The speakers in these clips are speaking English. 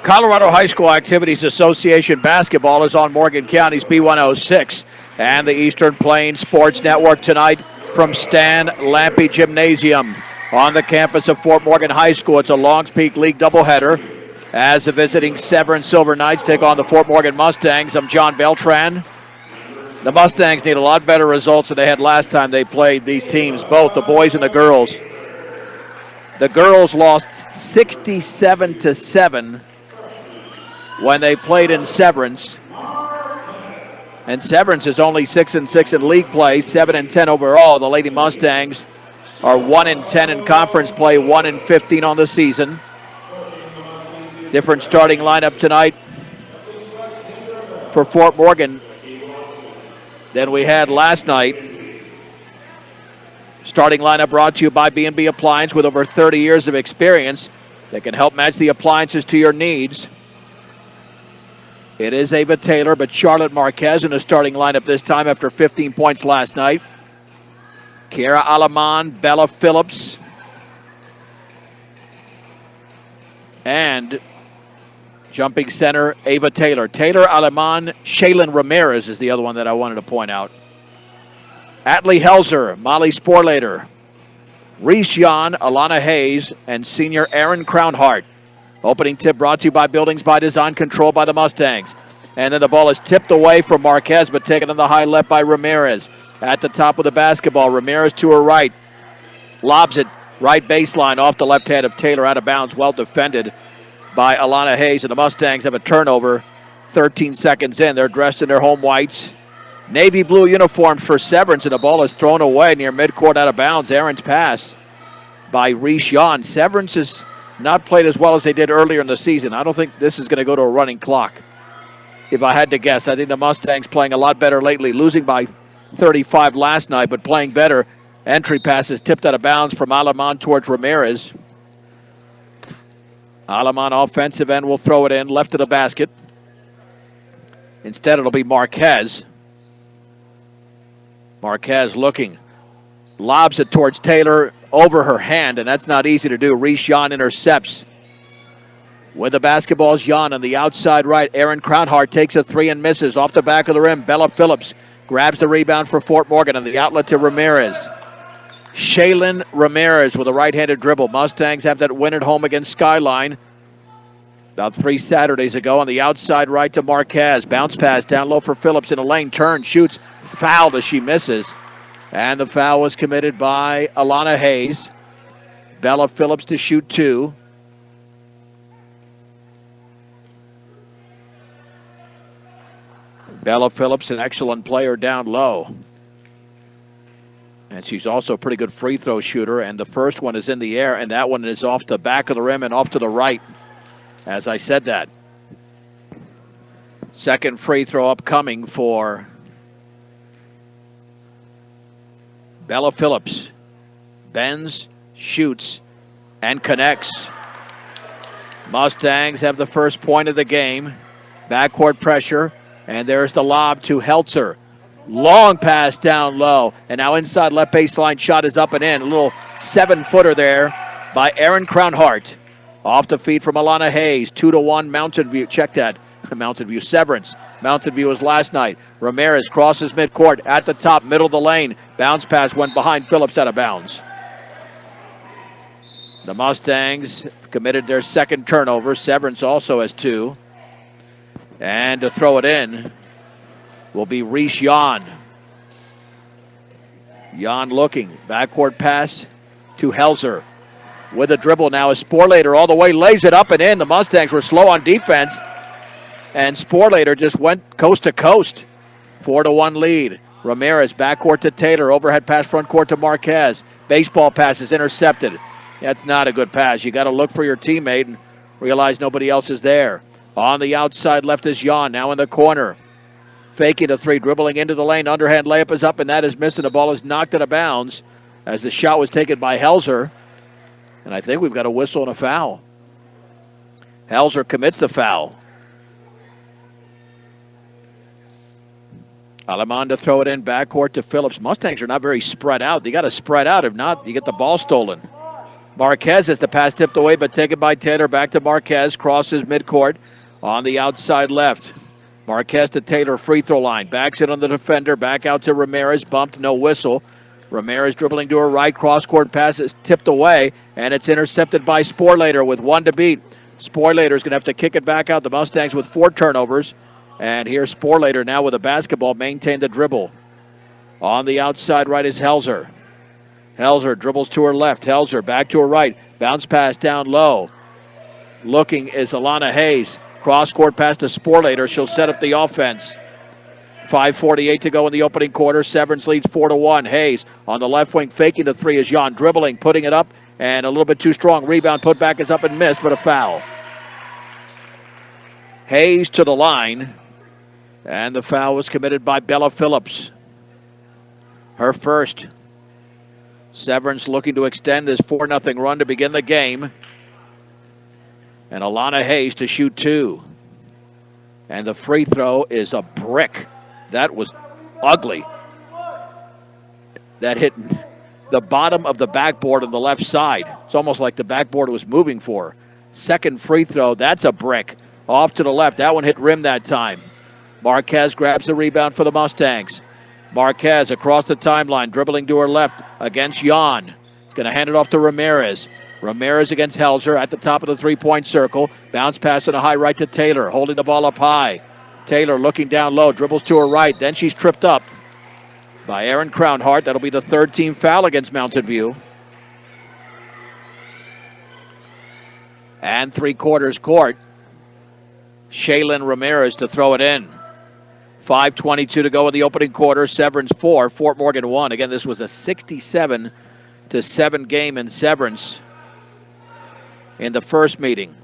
Colorado High School Activities Association basketball is on Morgan County's B106 and the Eastern Plains Sports Network tonight from Stan Lampe Gymnasium on the campus of Fort Morgan High School. It's a Longs Peak League doubleheader as the visiting Severance Silver Knights take on the Fort Morgan Mustangs. I'm John Beltran. The Mustangs need a lot better results than they had last time they played these teams, both the boys and the girls. The girls lost 67-7 when they played in Severance. And Severance is only 6-6 in league play, 7-10 overall. The Lady Mustangs are 1-10 in conference play, 1-15 on the season. Different starting lineup tonight for Fort Morgan than we had last night. Starting lineup brought to you by B&B Appliance with over 30 years of experience that can help match the appliances to your needs. It is Ava Taylor, but Charlotte Marquez in the starting lineup this time after 15 points last night. Kiara Alaman, Bella Phillips, and jumping center, Ava Taylor. Taylor, Alaman, Shaylin Ramirez is the other one that I wanted to point out. Atlee Helzer, Molly Sporlater, Reese Yon, Alana Hayes, and senior Aaron Crownhart. Opening tip brought to you by Buildings by Design, controlled by the Mustangs. And then the ball is tipped away from Marquez, but taken on the high left by Ramirez. At the top of the basketball, Ramirez to her right. Lobs it right baseline off the left hand of Taylor, out of bounds. Well defended by Alana Hayes. And the Mustangs have a turnover 13 seconds in. They're dressed in their home whites. Navy blue uniforms for Severance, and the ball is thrown away near midcourt, out of bounds. Aaron's pass by Reese Yon. Severance has not played as well as they did earlier in the season. I don't think this is going to go to a running clock. If I had to guess, I think the Mustangs playing a lot better lately, losing by 35 last night, but playing better. Entry passes tipped out of bounds from Alaman towards Ramirez. Alaman, offensive end, will throw it in left of the basket. Instead, it'll be Marquez. Marquez looking. Lobs it towards Taylor over her hand, and that's not easy to do. Reese Yon intercepts. With the basketball is Yon on the outside right. Aaron Crownhart takes a three and misses off the back of the rim. Bella Phillips grabs the rebound for Fort Morgan on the outlet to Ramirez. Shaylin Ramirez with a right-handed dribble. Mustangs have that win at home against Skyline about 3 Saturdays ago. On the outside right to Marquez. Bounce pass down low for Phillips in a lane. Turn, shoots, fouled as she misses. And the foul was committed by Alana Hayes. Bella Phillips to shoot two. Bella Phillips, an excellent player down low. And she's also a pretty good free throw shooter. And the first one is in the air, and that one is off the back of the rim and off to the right, as I said that. Second free throw upcoming for Bella Phillips. Bends, shoots, and connects. Mustangs have the first point of the game. Backcourt pressure. And there's the lob to Helzer. Long pass down low. And now inside left baseline shot is up and in. A little 7-footer there by Aaron Crownhart. Off the feed from Alana Hayes. 2-1 Mountain View. Check that. Mountain View Severance. Mountain View was last night. Ramirez crosses midcourt at the top, middle of the lane. Bounce pass went behind Phillips, out of bounds. The Mustangs committed their second turnover. Severance also has two. And to throw it in will be Reese Yon. Yon looking. Backcourt pass to Helzer. With a dribble now is Sporlater all the way. Lays it up and in. The Mustangs were slow on defense. And Sporlater just went coast to coast. 4-1 lead. Ramirez backcourt to Taylor. Overhead pass front court to Marquez. Baseball pass is intercepted. That's not a good pass. You got to look for your teammate and realize nobody else is there. On the outside left is Yon, now in the corner. Faking a three, dribbling into the lane. Underhand layup is up, and that is missing. The ball is knocked out of bounds as the shot was taken by Helzer. And I think we've got a whistle and a foul. Helzer commits the foul. Alaman to throw it in backcourt to Phillips. Mustangs are not very spread out. They got to spread out. If not, you get the ball stolen. Marquez has the pass tipped away, but taken by Taylor. Back to Marquez. Crosses midcourt on the outside left. Marquez to Taylor, free throw line. Backs it on the defender. Back out to Ramirez. Bumped, no whistle. Ramirez dribbling to her right. Cross-court pass is tipped away, and it's intercepted by Sporlater with 1 to beat. Sporlater is going to have to kick it back out. The Mustangs with 4 turnovers. And here's Sporlater now with a basketball. Maintain the dribble. On the outside right is Helzer. Helzer dribbles to her left. Helzer back to her right. Bounce pass down low. Looking is Alana Hayes. Cross-court pass to Sporlater. She'll set up the offense. 5:48 to go in the opening quarter. Severance leads 4-1. Hayes on the left wing faking the three is Jan dribbling, putting it up, and a little bit too strong. Rebound put back is up and missed, but a foul. Hayes to the line, and the foul was committed by Bella Phillips. Her first. Severance looking to extend this 4-0 run to begin the game. And Alana Hayes to shoot 2. And the free throw is a brick. That was ugly. That hit the bottom of the backboard on the left side. It's almost like the backboard was moving for her. Second free throw, that's a brick. Off to the left. That one hit rim that time. Marquez grabs the rebound for the Mustangs. Marquez across the timeline, dribbling to her left against Jan. He's going to hand it off to Ramirez. Ramirez against Helzer at the top of the three-point circle. Bounce pass on a high right to Taylor, holding the ball up high. Taylor looking down low, dribbles to her right. Then she's tripped up by Erin Crownhart. That'll be the third team foul against Mountain View. And three-quarters court. Shaylin Ramirez to throw it in. 5:22 to go in the opening quarter. Severance 4, Fort Morgan 1. Again, this was a 67-7 game in Severance in the first meeting.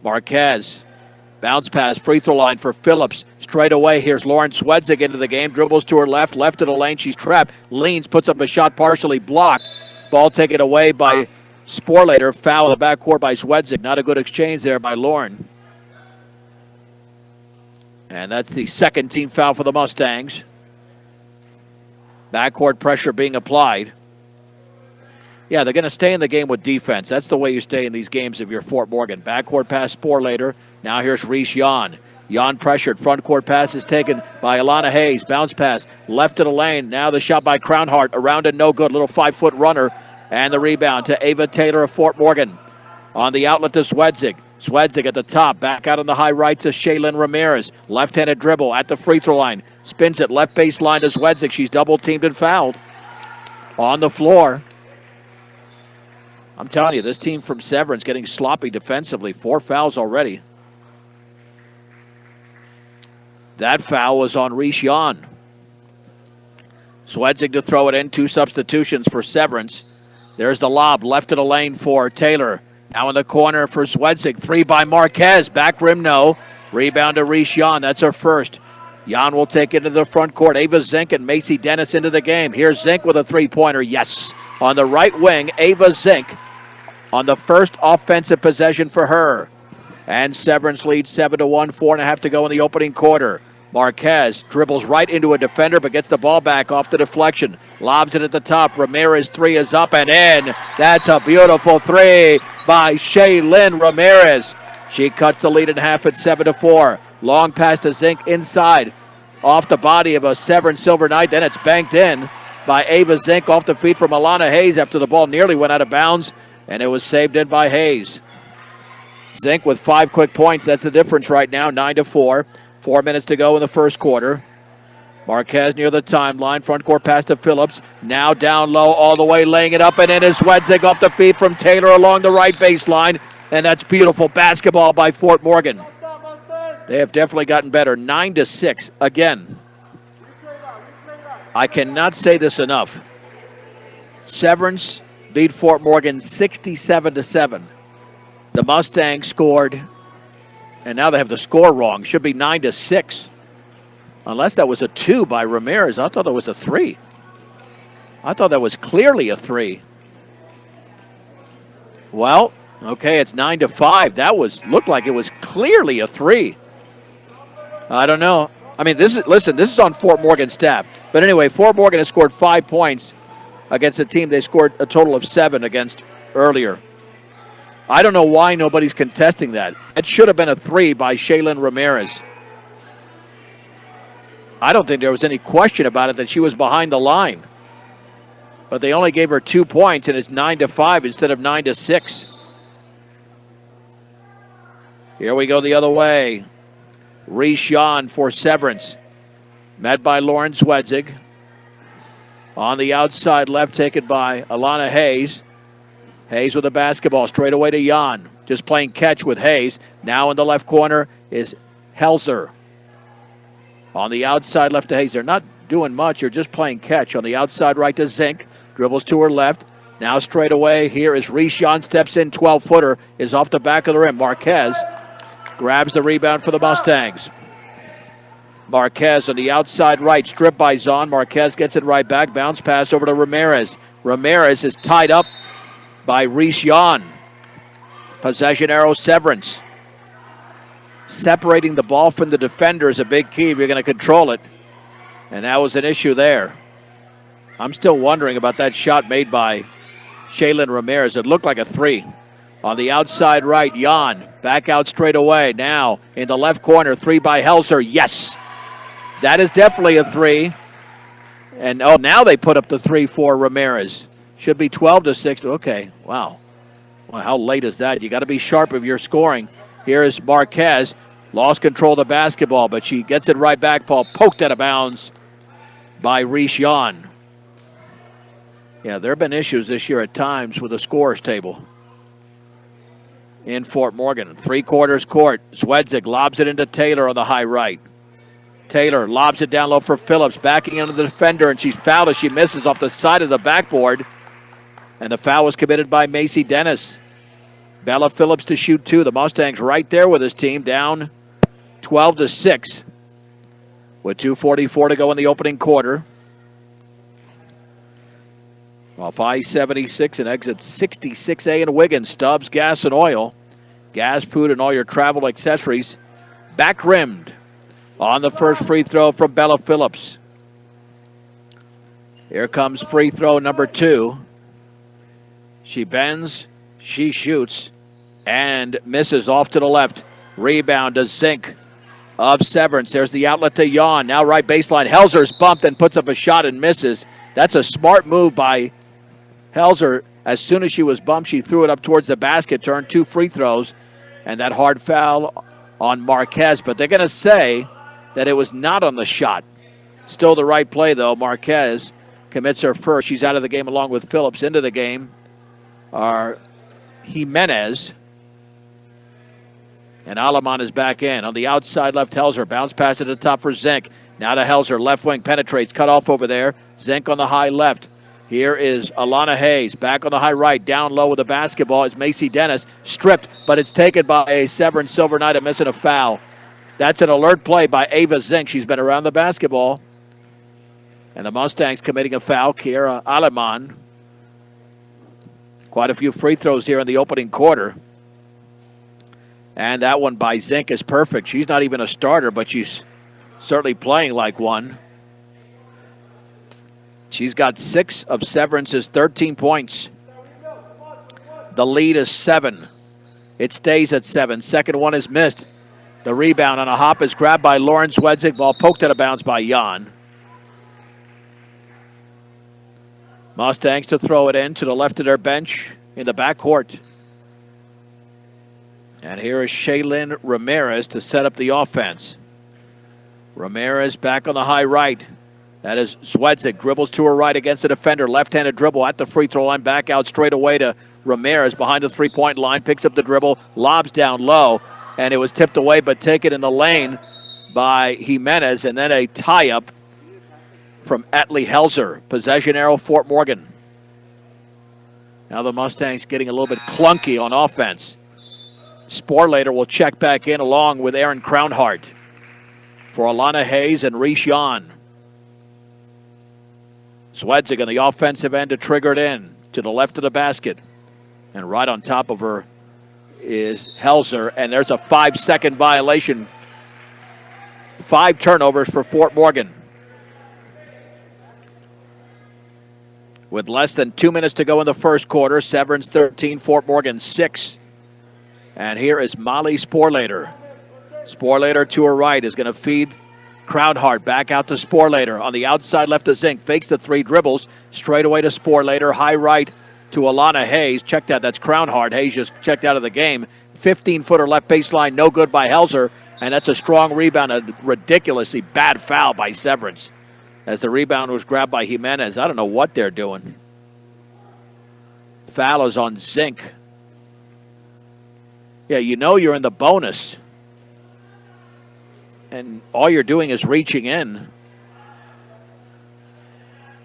Marquez, bounce pass, free throw line for Phillips. Straight away, here's Lauren Swedzig into the game. Dribbles to her left, left of the lane. She's trapped. Leans, puts up a shot partially blocked. Ball taken away by Sporlater. Foul in the backcourt by Swedzig. Not a good exchange there by Lauren. And that's the second team foul for the Mustangs. Backcourt pressure being applied. Yeah, they're going to stay in the game with defense. That's the way you stay in these games if you're Fort Morgan. Backcourt pass, Sporlater. Now here's Reese Jan. Jan pressured. Front court pass is taken by Alana Hayes. Bounce pass left to the lane. Now the shot by Crownhart. Around and no good. Little 5-foot runner. And the rebound to Ava Taylor of Fort Morgan. On the outlet to Swedzig. Swedzig at the top. Back out on the high right to Shaylin Ramirez. Left-handed dribble at the free throw line. Spins it left baseline to Swedzig. She's double-teamed and fouled. On the floor. I'm telling you, this team from Severance getting sloppy defensively. 4 fouls already. That foul was on Reese Jan. Swedzig to throw it in. 2 substitutions for Severance. There's the lob left of the lane for Taylor. Now in the corner for Swedzig. 3 by Marquez. Back rim, no. Rebound to Reese Jan. That's her first. Jan will take it to the front court. Ava Zink and Macy Dennis into the game. Here's Zink with a three-pointer. Yes. On the right wing, Ava Zink on the first offensive possession for her. And Severance leads 7-1, 4.5 to go in the opening quarter. Marquez dribbles right into a defender but gets the ball back off the deflection. Lobs it at the top. Ramirez 3 is up and in. That's a beautiful 3 by Shaylin Ramirez. She cuts the lead in half at 7-4. Long pass to Zink inside. Off the body of a Severance Silver Knight. Then it's banked in by Ava Zink off the feet from Alana Hayes after the ball nearly went out of bounds. And it was saved in by Hayes. Zink with 5 quick points. That's the difference right now, 9-4. 4 minutes to go in the first quarter. Marquez near the timeline. Front court pass to Phillips. Now down low all the way, laying it up. And in is Swedzig off the feet from Taylor along the right baseline. And that's beautiful basketball by Fort Morgan. They have definitely gotten better. 9-6 again. I cannot say this enough. Severance beat Fort Morgan 67-7. The Mustangs scored, and now they have the score wrong. Should be 9-6. Unless that was a 2 by Ramirez. I thought that was a 3. I thought that was clearly a 3. Well, okay, it's 9-5. That looked like it was clearly a 3. I don't know. I mean, this is on Fort Morgan's staff. But anyway, Fort Morgan has scored 5 points against a team they scored a total of 7 against earlier. I don't know why nobody's contesting that. It should have been a 3 by Shaylin Ramirez. I don't think there was any question about it that she was behind the line. But they only gave her 2 points, and it's 9-5 instead of 9-6. Here we go the other way. Reese Jan for Severance. Met by Lauren Zwedzig. On the outside left, taken by Alana Hayes. Hayes with the basketball, straight away to Jan. Just playing catch with Hayes. Now in the left corner is Helzer. On the outside left to Hayes. They're not doing much. They're just playing catch. On the outside right to Zink. Dribbles to her left. Now straight away. Here is Reese Jan. Steps in. 12-footer is off the back of the rim. Marquez grabs the rebound for the Mustangs. Marquez on the outside right. Stripped by Zahn. Marquez gets it right back. Bounce pass over to Ramirez. Ramirez is tied up by Reese Jan. Possession arrow Severance. Separating the ball from the defender is a big key if you're going to control it. And that was an issue there. I'm still wondering about that shot made by Shaylin Ramirez. It looked like a 3. On the outside right, Jan. Back out straight away. Now in the left corner, 3 by Helzer. Yes. That is definitely a 3. And now they put up the 3 for Ramirez. Should be 12-6. Okay, wow. Well, how late is that? You got to be sharp if you're scoring. Here is Marquez. Lost control of the basketball, but she gets it right back. Paul poked out of bounds by Reese Jan. Yeah, there have been issues this year at times with the scorers table in Fort Morgan. 3/4 court. Zwedzig lobs it into Taylor on the high right. Taylor lobs it down low for Phillips, backing into the defender, and she's fouled as she misses off the side of the backboard. And the foul was committed by Macy Dennis. Bella Phillips to shoot 2. The Mustangs right there with his team, down 12-6 with 2:44 to go in the opening quarter. Off I-76 and exit 66A in Wiggins. Stubbs Gas and Oil. Gas, food, and all your travel accessories. Back rimmed on the first free throw from Bella Phillips. Here comes free throw number 2. She bends, she shoots, and misses off to the left. Rebound to Zink of Severance. There's the outlet to Jan. Now right baseline. Helzer's bumped and puts up a shot and misses. That's a smart move by Helzer. As soon as she was bumped, she threw it up towards the basket, turned 2 free throws, and that hard foul on Marquez. But they're going to say that it was not on the shot. Still the right play, though. Marquez commits her first. She's out of the game along with Phillips. Into the game are Jimenez. And Aleman is back in. On the outside left, Helzer. Bounce pass at the top for Zink. Now to Helzer. Left wing penetrates. Cut off over there. Zink on the high left. Here is Alana Hayes. Back on the high right. Down low with the basketball is Macy Dennis. Stripped, but it's taken by a Severance Silver Knight and missing a foul. That's an alert play by Ava Zink. She's been around the basketball. And the Mustangs committing a foul. Kiera Aleman. Quite a few free throws here in the opening quarter. And that one by Zink is perfect. She's not even a starter, but she's certainly playing like one. She's got 6 of Severance's 13 points. The lead is 7. It stays at 7. Second one is missed. The rebound on a hop is grabbed by Lauren Zwedzig. Ball poked out of bounds by Jan. Mustangs to throw it in to the left of their bench in the backcourt. And here is Shaylin Ramirez to set up the offense. Ramirez back on the high right. That is Zwedzig. Dribbles to her right against the defender. Left-handed dribble at the free throw line. Back out straight away to Ramirez behind the three-point line. Picks up the dribble. Lobs down low. And it was tipped away but taken in the lane by Jimenez. And then a tie-up from Atlee Helzer. Possession arrow, Fort Morgan. Now the Mustangs getting a little bit clunky on offense. Sporlater will check back in along with Aaron Crownhart for Alana Hayes and Reese Jan. Zwedzig on the offensive end to trigger it in to the left of the basket. And right on top of her is Helzer. And there's a 5-second violation. 5 turnovers for Fort Morgan. with less than 2 minutes to go in the first quarter. Severance 13, Fort Morgan 6. And here is Molly Sporlater. Sporlater to her right is going to feed Crownhart. Back out to Sporlater. On the outside left to Zink. Fakes the 3 dribbles. Straight away to Sporlater. High right to Alana Hayes. Check that. That's Crownhart. Hayes just checked out of the game. 15-footer left baseline. No good by Helzer. And that's a strong rebound. A ridiculously bad foul by Severance. As the rebound was grabbed by Jimenez. I don't know what they're doing. Foul is on Zink. Yeah, you know you're in the bonus. And all you're doing is reaching in.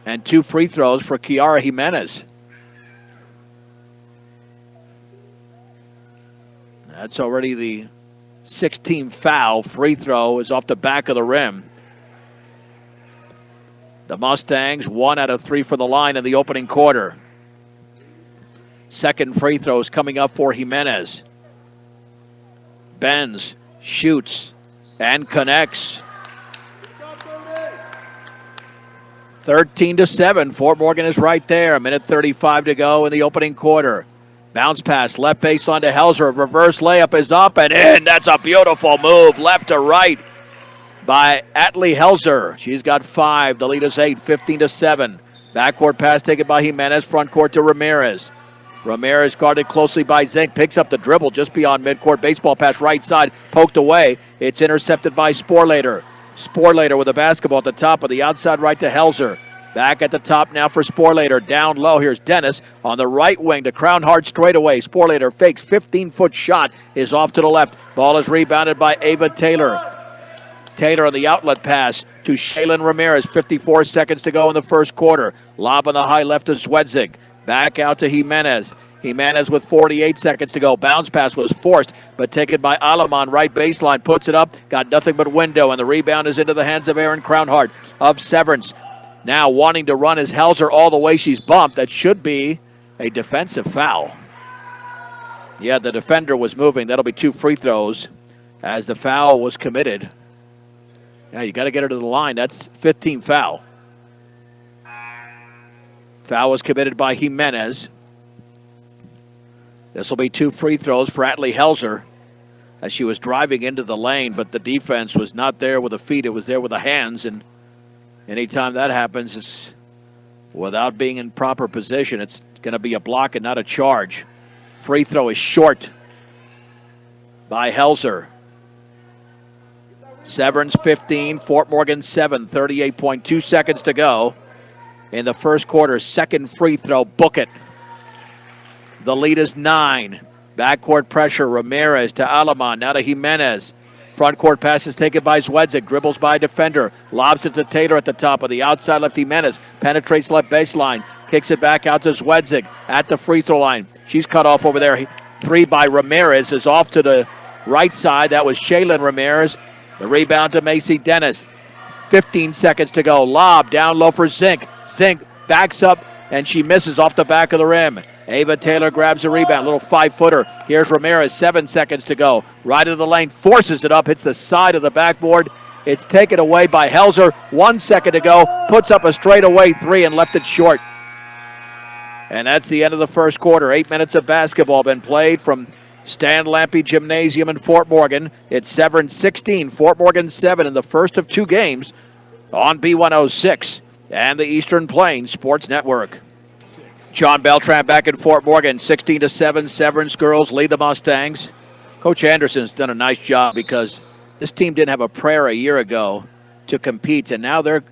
And 2 free throws for Kiara Jimenez. That's already the 16th foul. Free throw is off the back of the rim. The Mustangs, 1 out of 3 for the line in the opening quarter. Second free throw is coming up for Jimenez. Bends, shoots, and connects. 13-7. Fort Morgan is right there. A minute 35 to go in the opening quarter. Bounce pass, left baseline to Helzer. Reverse layup is up and in. That's a beautiful move, left to right by Atlee Helzer. She's got 5. The lead is 8, 15-7. Backcourt pass taken by Jimenez. Front court to Ramirez. Ramirez guarded closely by Zink. Picks up the dribble just beyond midcourt. Baseball pass right side. Poked away. It's intercepted by Sporlater. Sporlater with a basketball at the top of the outside right to Helzer. Back at the top now for Sporlater. Down low. Here's Dennis on the right wing to Crownhart straightaway. Sporlater fakes. 15-foot shot is off to the left. Ball is rebounded by Ava Taylor. Taylor on the outlet pass to Shaylin Ramirez. 54 seconds to go in the first quarter. Lob on the high left to Zwedzig. Back out to Jimenez. Jimenez with 48 seconds to go. Bounce pass was forced, but taken by Aleman. Right baseline, puts it up. Got nothing but window, and the rebound is into the hands of Aaron Crownhart of Severance. Now wanting to run is Helzer all the way. She's bumped. That should be a defensive foul. Yeah, the defender was moving. That'll be 2 free throws as the foul was committed. Yeah, you got to get her to the line. That's 15 foul. Foul was committed by Jimenez. This will be 2 free throws for Atlee Helzer as she was driving into the lane, but the defense was not there with the feet. It was there with the hands, and anytime that happens, it's without being in proper position, it's going to be a block and not a charge. Free throw is short by Helzer. Severance 15, Fort Morgan 7, 38.2 seconds to go. In the first quarter, second free throw, book it. The lead is 9. Backcourt pressure, Ramirez to Aleman, now to Jimenez. Front court pass is taken by Zwedzig, dribbles by a defender, lobs it to Taylor at the top of the outside left. Jimenez penetrates left baseline, kicks it back out to Zwedzig at the free throw line. She's cut off over there. 3 by Ramirez is off to the right side. That was Shaylin Ramirez. The rebound to Macy Dennis. 15 seconds to go. Lob down low for Zink. Zink backs up, and she misses off the back of the rim. Ava Taylor grabs a rebound, little 5-footer. Here's Ramirez, 7 seconds to go. Right of the lane, forces it up, hits the side of the backboard. It's taken away by Helzer. 1 second to go, puts up a straightaway 3 and left it short. And that's the end of the first quarter. 8 minutes of basketball been played from Stan Lampe Gymnasium in Fort Morgan. It's Severance 16, Fort Morgan 7 in the first of 2 games on B106 and the Eastern Plains Sports Network. John Beltran back in Fort Morgan, 16-7. Severance girls lead the Mustangs. Coach Anderson's done a nice job because this team didn't have a prayer a year ago to compete, and now they're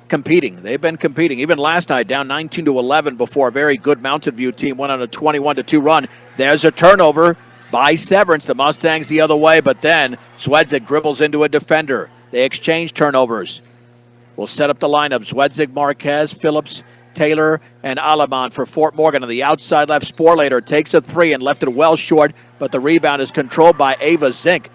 competing. They've been competing. Even last night, down 19-11 before a very good Mountain View team went on a 21-2 run. There's a turnover by Severance. The Mustangs the other way, but then Zwedzig dribbles into a defender. They exchange turnovers. We'll set up the lineup. Zwedzig, Marquez, Phillips, Taylor, and Aleman for Fort Morgan. On the outside left, Sporlater takes a 3 and left it well short, but the rebound is controlled by Ava Zink.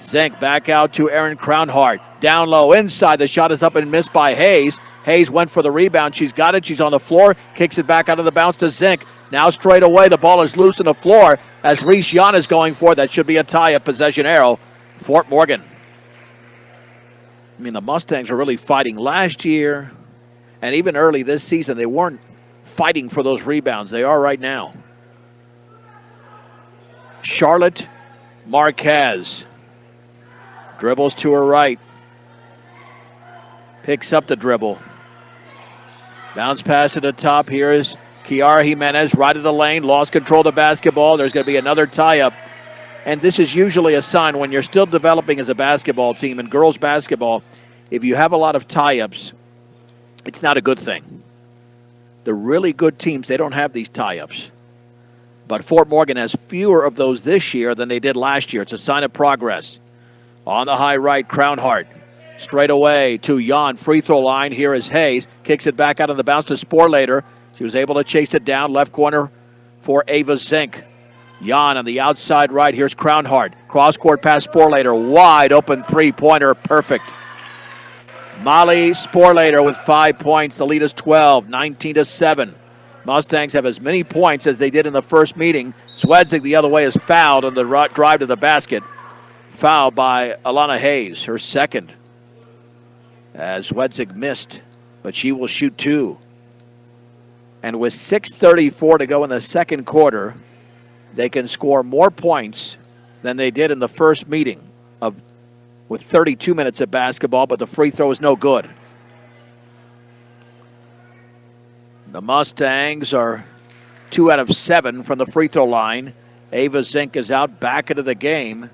Zink back out to Aaron Crownhart. Down low inside. The shot is up and missed by Hayes. Hayes went for the rebound. She's got it. She's on the floor. Kicks it back out of the bounce to Zink. Now straight away, the ball is loose on the floor as Reese Yan is going for it. That should be a tie, a possession arrow. Fort Morgan. I mean, the Mustangs are really fighting last year. And even early this season, they weren't fighting for those rebounds. They are right now. Charlotte Marquez dribbles to her right. Picks up the dribble. Bounce pass at the top. Here is Kiara Jimenez, right of the lane. Lost control of the basketball. There's going to be another tie-up. And this is usually a sign when you're still developing as a basketball team in girls basketball. If you have a lot of tie-ups, it's not a good thing. The really good teams, they don't have these tie-ups. But Fort Morgan has fewer of those this year than they did last year. It's a sign of progress. On the high right, Crownhart. Straight away to Jan, free throw line. Here is Hayes. Kicks it back out of the bounce to Sporlater. She was able to chase it down. Left corner for Ava Zink. Jan on the outside right. Here's Crownhart. Cross-court pass Sporlater. Wide open three-pointer. Perfect. Molly Sporlater with 5 points. The lead is 12, 19-7. Mustangs have as many points as they did in the first meeting. Swedzig the other way is fouled on the drive to the basket. Foul by Alana Hayes, her second. As Swedzig missed, but she will shoot two. And with 6:34 to go in the second quarter, they can score more points than they did in the first meeting with 32 minutes of basketball, but the free throw is no good. The Mustangs are 2 out of 7 from the free throw line. Ava Zink is out back into the game.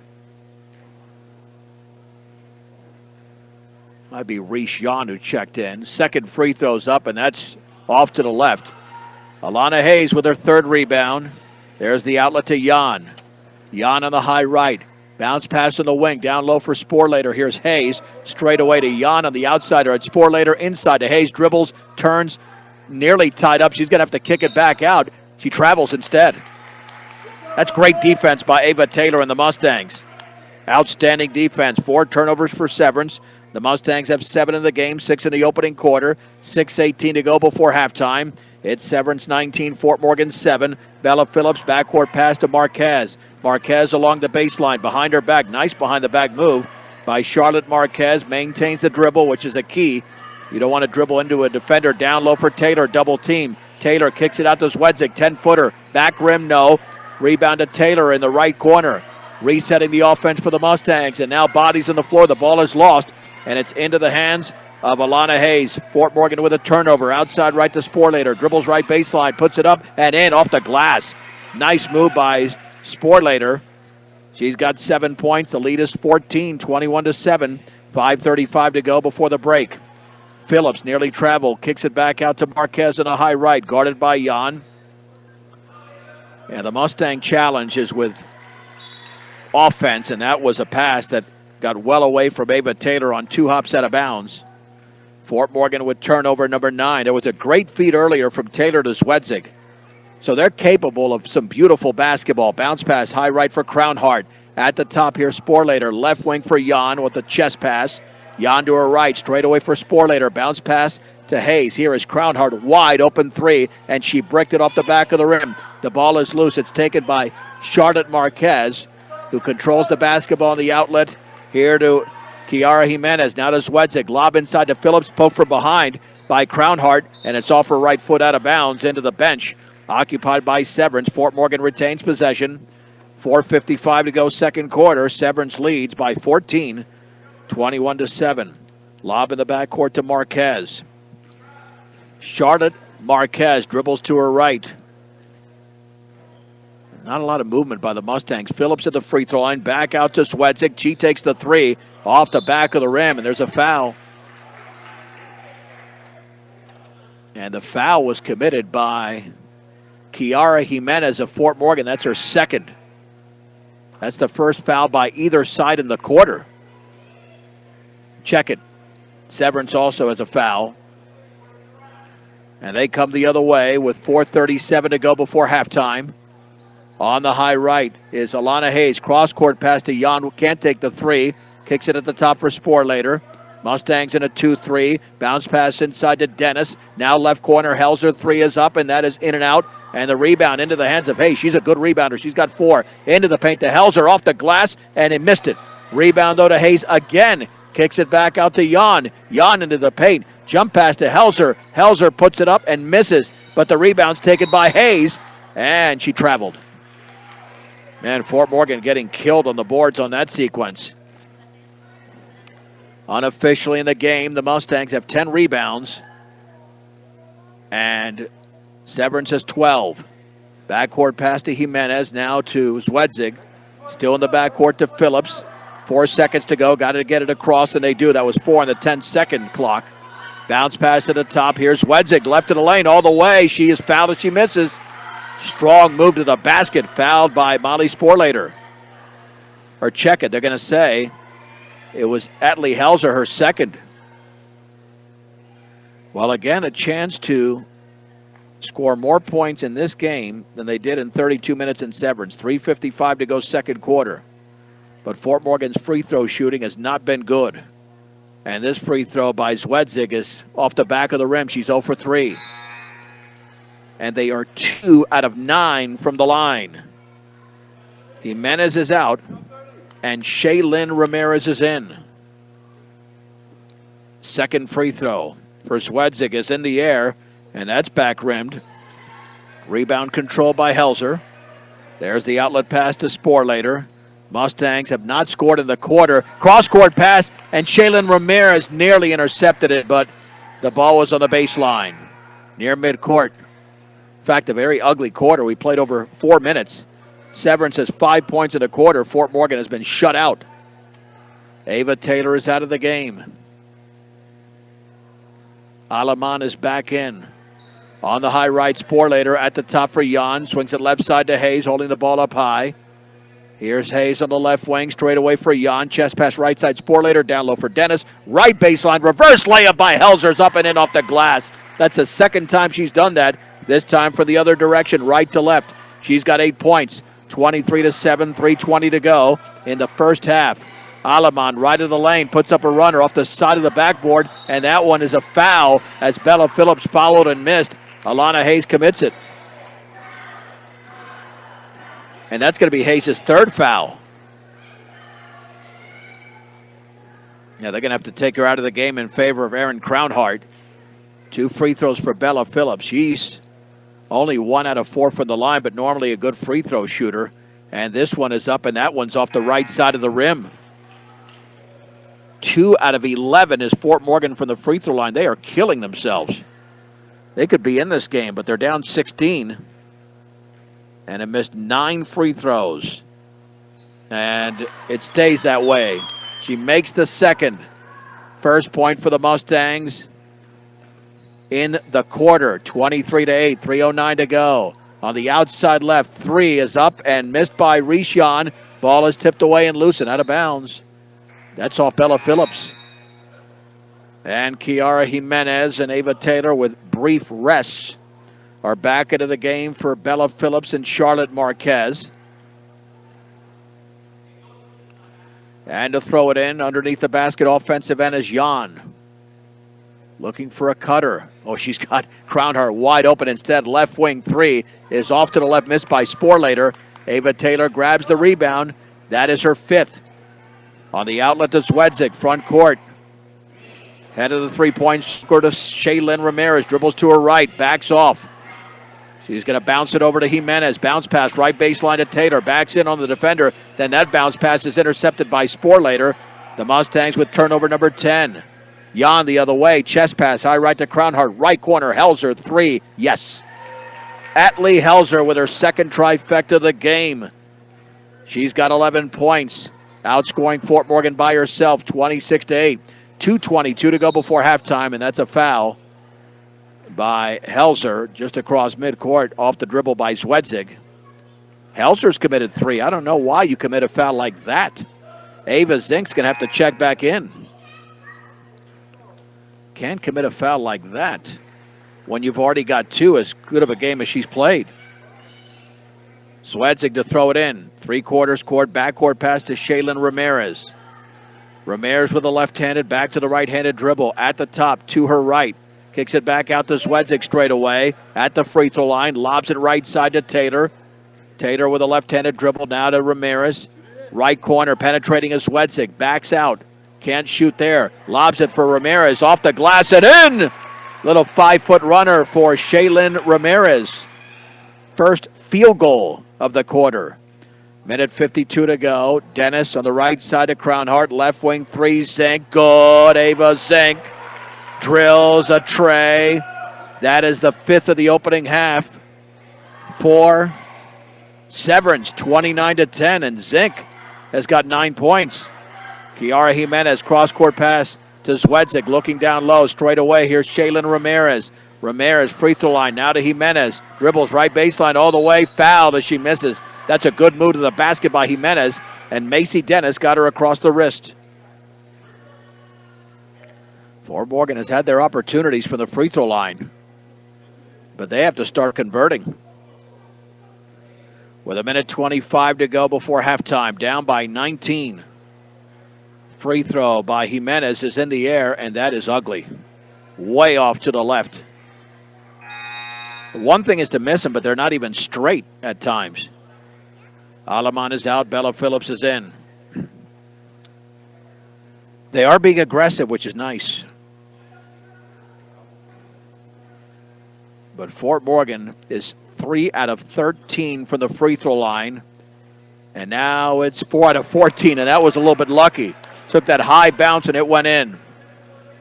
Might be Reese Jan who checked in. Second free throw's up, and that's off to the left. Alana Hayes with her third rebound. There's the outlet to Jan. Jan on the high right. Bounce pass on the wing. Down low for Sporlater. Here's Hayes. Straight away to Jan on the outsider. At Sporlater inside to Hayes. Dribbles, turns, nearly tied up. She's going to have to kick it back out. She travels instead. That's great defense by Ava Taylor and the Mustangs. Outstanding defense. 4 turnovers for Severance. The Mustangs have 7 in the game, 6 in the opening quarter. 6:18 to go before halftime. It's Severance 19, Fort Morgan 7. Bella Phillips, backcourt pass to Marquez. Marquez along the baseline, behind her back. Nice behind-the-back move by Charlotte Marquez. Maintains the dribble, which is a key. You don't want to dribble into a defender. Down low for Taylor, double team. Taylor kicks it out to Zwedzik, 10-footer. Back rim, no. Rebound to Taylor in the right corner. Resetting the offense for the Mustangs, and now bodies on the floor. The ball is lost, and it's into the hands of Alana Hayes. Fort Morgan with a turnover. Outside right to Sporlater. Dribbles right baseline, puts it up and in off the glass. Nice move by Sporlater. She's got 7 points. The lead is 14, 21-7. 5:35 to go before the break. Phillips nearly traveled. Kicks it back out to Marquez on a high right. Guarded by Jan. And the Mustang challenge is with offense, and that was a pass that got well away from Ava Taylor on 2 hops out of bounds. Fort Morgan with turnover number 9. There was a great feed earlier from Taylor to Zwedzik. So they're capable of some beautiful basketball. Bounce pass, high right for Crownhart. At the top here, Sporlater. Left wing for Jan with the chest pass. Jan to her right, straight away for Sporlater. Bounce pass to Hayes. Here is Crownhart, wide open 3, and she bricked it off the back of the rim. The ball is loose. It's taken by Charlotte Marquez, who controls the basketball in the outlet. Here to Kiara Jimenez. Now to Zwedzik. Lob inside to Phillips. Poke from behind by Crownhart. And it's off her right foot out of bounds into the bench. Occupied by Severance. Fort Morgan retains possession. 4:55 to go second quarter. Severance leads by 14. 21-7. Lob in the backcourt to Marquez. Charlotte Marquez dribbles to her right. Not a lot of movement by the Mustangs. Phillips at the free throw line. Back out to Swedzik. She takes the 3 off the back of the rim, and there's a foul. And the foul was committed by Kiara Jimenez of Fort Morgan. That's her second. That's the first foul by either side in the quarter. Check it. Severance also has a foul. And they come the other way with 4:37 to go before halftime. On the high right is Alana Hayes. Cross-court pass to Jan, who can't take the 3. Kicks it at the top for Sporlater. Mustangs in a 2-3. Bounce pass inside to Dennis. Now left corner. Helzer 3 is up, and that is in and out. And the rebound into the hands of Hayes. She's a good rebounder. She's got 4. Into the paint to Helzer off the glass, and he missed it. Rebound, though, to Hayes again. Kicks it back out to Jan. Jan into the paint. Jump pass to Helzer. Helzer puts it up and misses. but the rebound's taken by Hayes, and she traveled. Man, Fort Morgan getting killed on the boards on that sequence. Unofficially in the game, the Mustangs have 10 rebounds, and Severance has 12. Backcourt pass to Jimenez, now to Zwedzig. Still in the backcourt to Phillips. 4 seconds to go. Got to get it across, and they do. That was 4 on the 10-second clock. Bounce pass to the top. Here's Zwedzig, left of the lane all the way. She is fouled as she misses. Strong move to the basket, fouled by Molly Sporlater. Or check it, they're going to say it was Atlee Helzer, her second. Well, again, a chance to score more points in this game than they did in 32 minutes in Severance. 3:55 to go second quarter. But Fort Morgan's free throw shooting has not been good. And this free throw by Zwedzig is off the back of the rim. She's 0 for 3. And they are 2 out of 9 from the line. Jimenez is out, and Shaylin Ramirez is in. Second free throw for Zwedzig is in the air, and that's back-rimmed. Rebound control by Helzer. There's the outlet pass to Sporlater. Mustangs have not scored in the quarter. Cross-court pass, and Shaylin Ramirez nearly intercepted it, but the ball was on the baseline near midcourt. In fact, a very ugly quarter. We played over 4 minutes. Severance has 5 points in the quarter. Fort Morgan has been shut out. Ava Taylor is out of the game. Aleman is back in. On the high right, Sporlater at the top for Jan. Swings it left side to Hayes, holding the ball up high. Here's Hayes on the left wing, straight away for Jan. Chest pass right side, Sporlater, down low for Dennis. Right baseline, reverse layup by Helzer's up and in off the glass. That's the second time she's done that. This time for the other direction, right to left. She's got 8 points, 23-7, 3:20 to go in the first half. Aleman, right of the lane, puts up a runner off the side of the backboard, and that one is a foul as Bella Phillips followed and missed. Alana Hayes commits it. And that's going to be Hayes' third foul. Yeah, they're going to have to take her out of the game in favor of Aaron Crownhart. 2 free throws for Bella Phillips. She's only 1 out of 4 from the line, but normally a good free throw shooter. And this one is up, and that one's off the right side of the rim. 2 out of 11 is Fort Morgan from the free throw line. They are killing themselves. They could be in this game, but they're down 16. And have missed 9 free throws. And it stays that way. She makes the second. First point for the Mustangs in the quarter. 23-8, 3:09 to go. On the outside left, 3 is up and missed by Rishon. Ball is tipped away and loose and out of bounds. That's off Bella Phillips. And Kiara Jimenez and Ava Taylor with brief rests are back into the game for Bella Phillips and Charlotte Marquez. And to throw it in underneath the basket, offensive end is Jan. Looking for a cutter. Oh, she's got Crownhart wide open instead. Left wing 3 is off to the left, missed by Sporlater. Ava Taylor grabs the rebound. That is her 5th. On the outlet to Zwedzig, front court. Head of the three-point score to Shaylin Ramirez. Dribbles to her right, backs off. She's going to bounce it over to Jimenez. Bounce pass right baseline to Taylor. Backs in on the defender. Then that bounce pass is intercepted by Sporlater. The Mustangs with turnover number 10. Jan the other way. Chest pass high right to Crownhart. Right corner. Helzer 3. Yes. Atlee Helzer with her second trifecta of the game. She's got 11 points. Outscoring Fort Morgan by herself 26-8. 2:22 to go before halftime, and that's a foul by Helzer just across midcourt off the dribble by Zwedzig. Helzer's committed 3. I don't know why you commit a foul like that. Ava Zink's going to have to check back in. Can't commit a foul like that when you've already got 2 as good of a game as she's played. Zwedzig to throw it in. 3/4 court, backcourt pass to Shaylin Ramirez. Ramirez with a left-handed, back to the right-handed dribble. At the top, to her right. Kicks it back out to Zwedzig straight away. At the free throw line, lobs it right side to Taylor. Taylor with a left-handed dribble now to Ramirez. Right corner, penetrating is Zwedzig. Backs out. Can't shoot there. Lobs it for Ramirez. Off the glass and in! Little 5-foot runner for Shaylin Ramirez. First field goal of the quarter. Minute 52 to go. Dennis on the right side of Crown Heart. Left wing 3. Zink. Good. Ava Zink drills a tray. That is the 5th of the opening half for Severance, 29-10. And Zink has got 9 points. Kiara Jimenez, cross-court pass to Zwedzik, looking down low, straight away. Here's Shaylin Ramirez. Ramirez, free throw line, now to Jimenez. Dribbles right baseline all the way, fouled as she misses. That's a good move to the basket by Jimenez, and Macy Dennis got her across the wrist. Fort Morgan has had their opportunities from the free throw line, but they have to start converting. With a minute 25 to go before halftime, down by 19. Free throw by Jimenez is in the air, and that is ugly. Way off to the left. One thing is to miss them, but they're not even straight at times. Aleman is out. Bella Phillips is in. They are being aggressive, which is nice. But Fort Morgan is 3 out of 13 from the free throw line. And now it's 4 out of 14, and that was a little bit lucky. Took that high bounce, and it went in.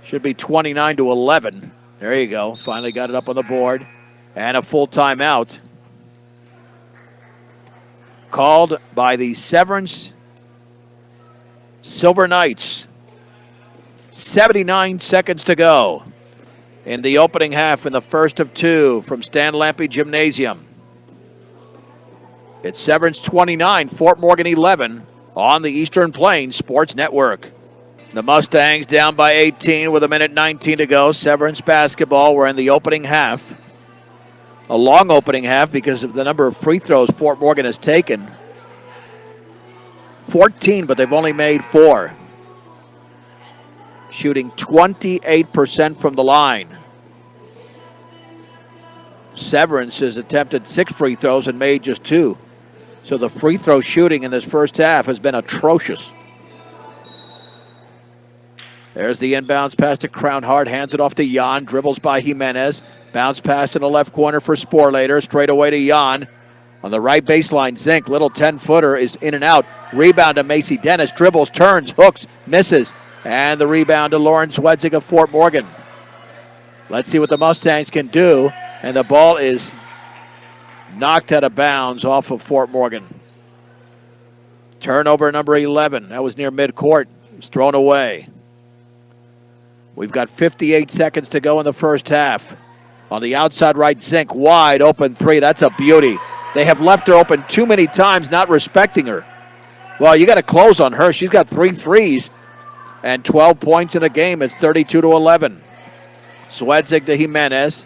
Should be 29-11. There you go. Finally got it up on the board. And a full timeout called by the Severance Silver Knights. 79 seconds to go in the opening half in the first of 2 from Stan Lampe Gymnasium. It's Severance 29, Fort Morgan 11 on the Eastern Plains Sports Network. The Mustangs down by 18 with a minute 19 to go. Severance basketball. We're in the opening half. A long opening half because of the number of free throws Fort Morgan has taken. 14, but they've only made 4. Shooting 28% from the line. Severance has attempted 6 free throws and made just 2. So the free throw shooting in this first half has been atrocious. There's the inbounds pass to Crown Heart. Hands it off to Jan. Dribbles by Jimenez. Bounce pass in the left corner for Sporlater. Straight away to Jan. On the right baseline, Zink. Little 10-footer is in and out. Rebound to Macy Dennis. Dribbles, turns, hooks, misses. And the rebound to Lauren Zwedzik of Fort Morgan. Let's see what the Mustangs can do. And the ball is knocked out of bounds off of Fort Morgan. Turnover number 11. That was near midcourt. It's thrown away. We've got 58 seconds to go in the first half. On the outside right, Zink, wide open 3. That's a beauty. They have left her open too many times, not respecting her. Well, you got to close on her. She's got 3 threes and 12 points in a game. It's 32-11. Zwedzik to Jimenez.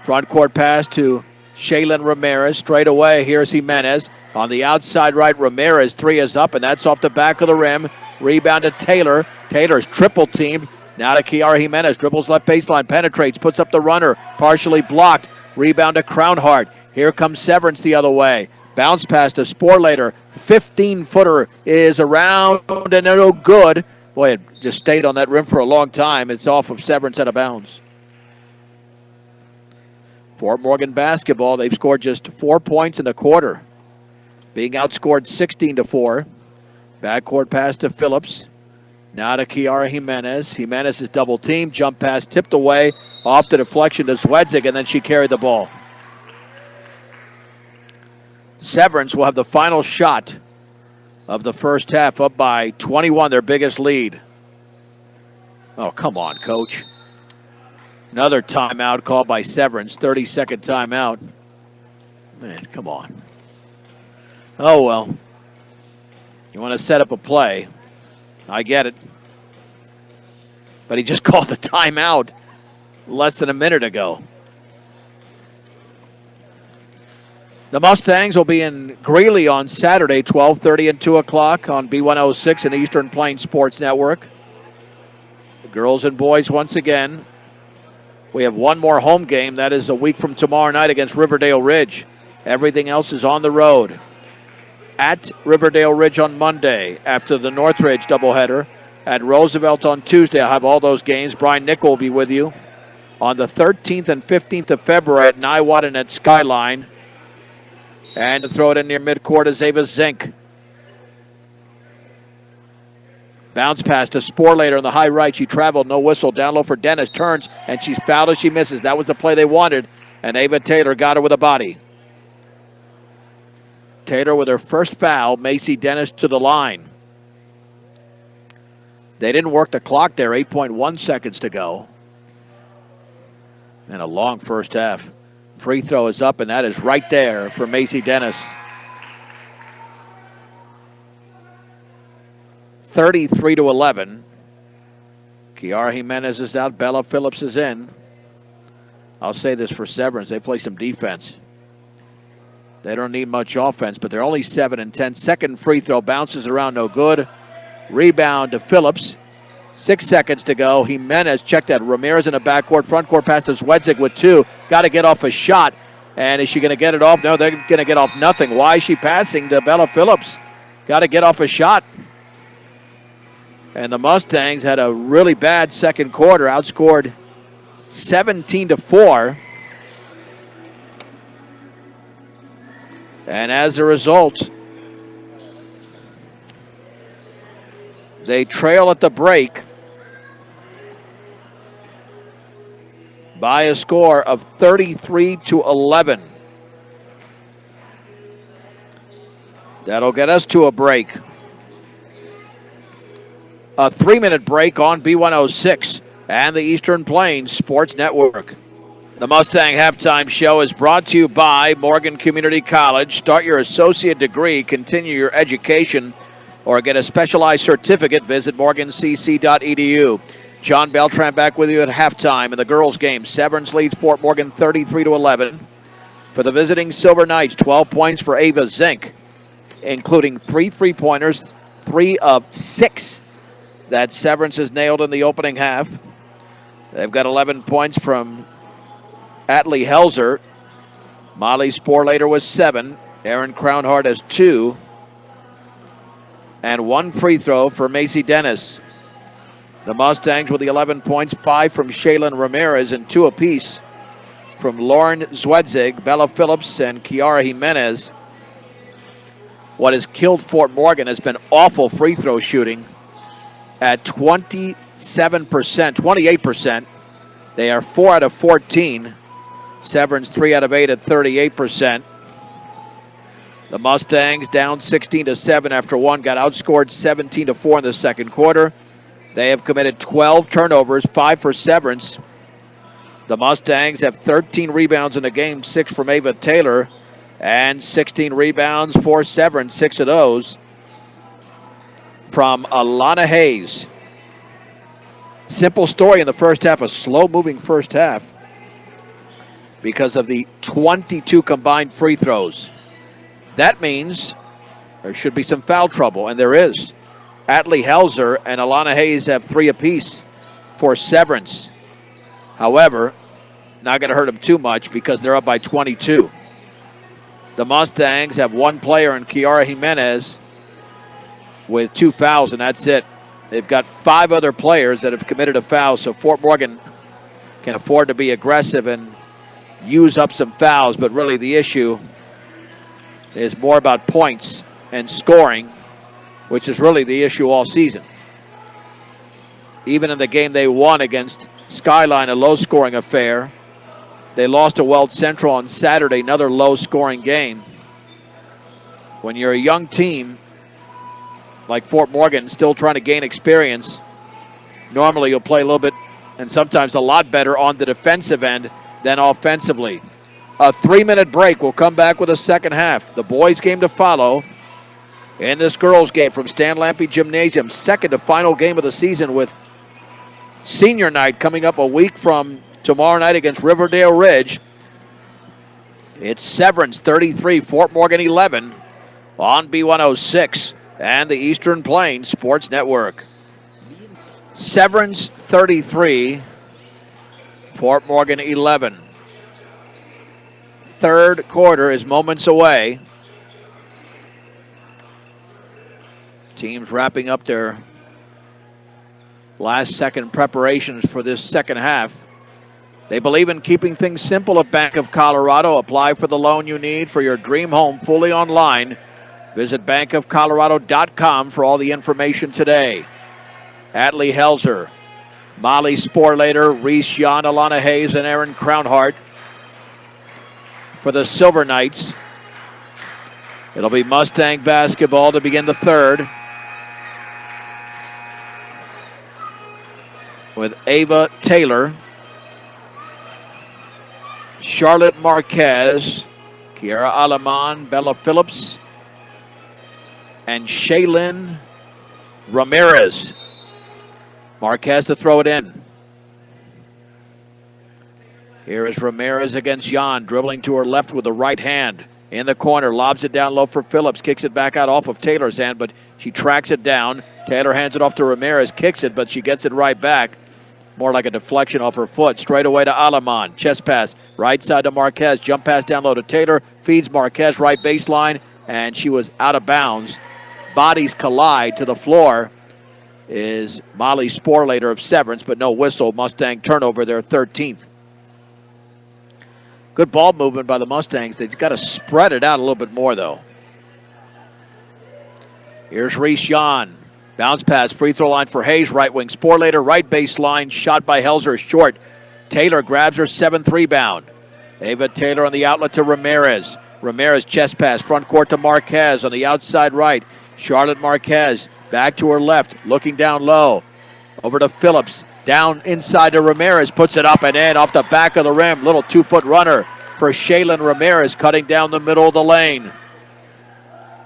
Front court pass to Shaylin Ramirez. Straight away, here's Jimenez. On the outside right, Ramirez. 3 is up, and that's off the back of the rim. Rebound to Taylor. Taylor's triple teamed. Now to Kiara Jimenez. Dribbles left baseline. Penetrates. Puts up the runner. Partially blocked. Rebound to Crown Heart. Here comes Severance the other way. Bounce pass to Sporlater. 15-footer is around and no good. Boy, it just stayed on that rim for a long time. It's off of Severance out of bounds. Fort Morgan basketball, they've scored just 4 points in the quarter, being outscored 16-4. Backcourt pass to Phillips. Now to Kiara Jimenez. Jimenez is double teamed. Jump pass tipped away. Off the deflection to Zwedzik, and then she carried the ball. Severance will have the final shot of the first half, up by 21, their biggest lead. Oh, come on, coach. Another timeout called by Severance, 30-second timeout. Man, come on. Oh, well. You want to set up a play. I get it. But he just called the timeout less than a minute ago. The Mustangs will be in Greeley on Saturday, 12:30 and 2 o'clock on B106 and Eastern Plains Sports Network. The girls and boys once again. We have one more home game. That is a week from tomorrow night against Riverdale Ridge. Everything else is on the road. At Riverdale Ridge on Monday after the Northridge doubleheader. At Roosevelt on Tuesday. I'll have all those games. Brian Nichol will be with you. on the 13th and 15th of February at Niwot at Skyline. And to throw it in near midcourt is Ava Zink. Bounce pass to Sporlater in the high right. She traveled, no whistle. Down low for Dennis. Turns, and she's fouled as she misses. That was the play they wanted. And Ava Taylor got her with a body. Taylor with her first foul. Macy Dennis to the line. They didn't work the clock there. 8.1 seconds to go. And a long first half. Free throw is up, and that is right there for Macy Dennis. 33-11. Kiara Jimenez is out. Bella Phillips is in. I'll say this for Severance. They play some defense. They don't need much offense, but they're only 7-10. Second free throw bounces around, no good. Rebound to Phillips. 6 seconds to go. Jimenez checked that. Ramirez in the backcourt. Front court pass to Zwedzig with 2. Got to get off a shot. And is she going to get it off? No, they're going to get off nothing. Why is she passing to Bella Phillips? Got to get off a shot. And the Mustangs had a really bad second quarter. Outscored 17-4. And as a result, they trail at the break by a score of 33-11. That'll get us to a break. A 3-minute break on B106 and the Eastern Plains Sports Network. The Mustang Halftime Show is brought to you by Morgan Community College. Start your associate degree, continue your education, or get a specialized certificate. Visit morgancc.edu. John Beltran back with you at halftime in the girls' game. Severance leads Fort Morgan 33-11. For the visiting Silver Knights, 12 points for Ava Zink, including 3 3-pointers, 3 of 6 that Severance has nailed in the opening half. They've got 11 points from Atlee Helzer. Molly Sporlater was 7. Aaron Crownhart has 2. And 1 free throw for Macy Dennis. The Mustangs with the 11 points, 5 from Shaylin Ramirez and 2 apiece from Lauren Zwedzig, Bella Phillips, and Kiara Jimenez. What has killed Fort Morgan has been awful free throw shooting at 27%, 28%. They are 4 out of 14. Severance 3 out of 8 at 38%. The Mustangs down 16-7 after 1, got outscored 17-4 in the second quarter. They have committed 12 turnovers, 5 for Severance. The Mustangs have 13 rebounds in the game, 6 from Ava Taylor, and 16 rebounds for Severance, 6 of those from Alana Hayes. Simple story in the first half, a slow-moving first half because of the 22 combined free throws. That means there should be some foul trouble, and there is. Atlee Helzer and Alana Hayes have 3 apiece for Severance. However, not going to hurt them too much because they're up by 22. The Mustangs have 1 player in Kiara Jimenez with 2 fouls, and that's it. They've got 5 other players that have committed a foul, so Fort Morgan can afford to be aggressive and use up some fouls, but really the issue is more about points and scoring, which is really the issue all season. Even in the game they won against Skyline, a low-scoring affair, they lost to Weld Central on Saturday, another low-scoring game. When you're a young team like Fort Morgan, still trying to gain experience, normally you'll play a little bit and sometimes a lot better on the defensive end than offensively. A 3-minute break. We'll come back with a second half. The boys' game to follow in this girls' game from Stan Lampe Gymnasium. Second to final game of the season with senior night coming up a week from tomorrow night against Riverdale Ridge. It's Severance 33, Fort Morgan 11 on B106 and the Eastern Plains Sports Network. Severance 33, Fort Morgan 11. Third quarter is moments away. Teams wrapping up their last second preparations for this second half. They believe in keeping things simple at Bank of Colorado. Apply for the loan you need for your dream home fully online. Visit bankofcolorado.com for all the information today. Atlee Helzer, Molly Sporlater, Reese Jan, Alana Hayes, and Aaron Crownhart for the Silver Knights. It'll be Mustang basketball to begin the third, with Ava Taylor, Charlotte Marquez, Kiara Aleman, Bella Phillips, and Shaylin Ramirez. Marquez to throw it in. Here is Ramirez against Jan, dribbling to her left with the right hand. In the corner, lobs it down low for Phillips, kicks it back out off of Taylor's hand, but she tracks it down. Taylor hands it off to Ramirez, kicks it, but she gets it right back. More like a deflection off her foot. Straight away to Aleman. Chest pass, right side to Marquez. Jump pass down low to Taylor. Feeds Marquez right baseline, and she was out of bounds. Bodies collide to the floor. Is Molly Sporlater of Severance, but no whistle. Mustang turnover, their 13th. Good ball movement by the Mustangs. They've got to spread it out a little bit more, though. Here's Reese Jan. Bounce pass, free throw line for Hayes, right wing. Sporlater, right baseline, shot by Helzer, short. Taylor grabs her, 7th rebound. Ava Taylor on the outlet to Ramirez. Ramirez chest pass, front court to Marquez on the outside right. Charlotte Marquez back to her left, looking down low. Over to Phillips, down inside to Ramirez, puts it up and in off the back of the rim. Little 2-foot runner for Shaylin Ramirez, cutting down the middle of the lane.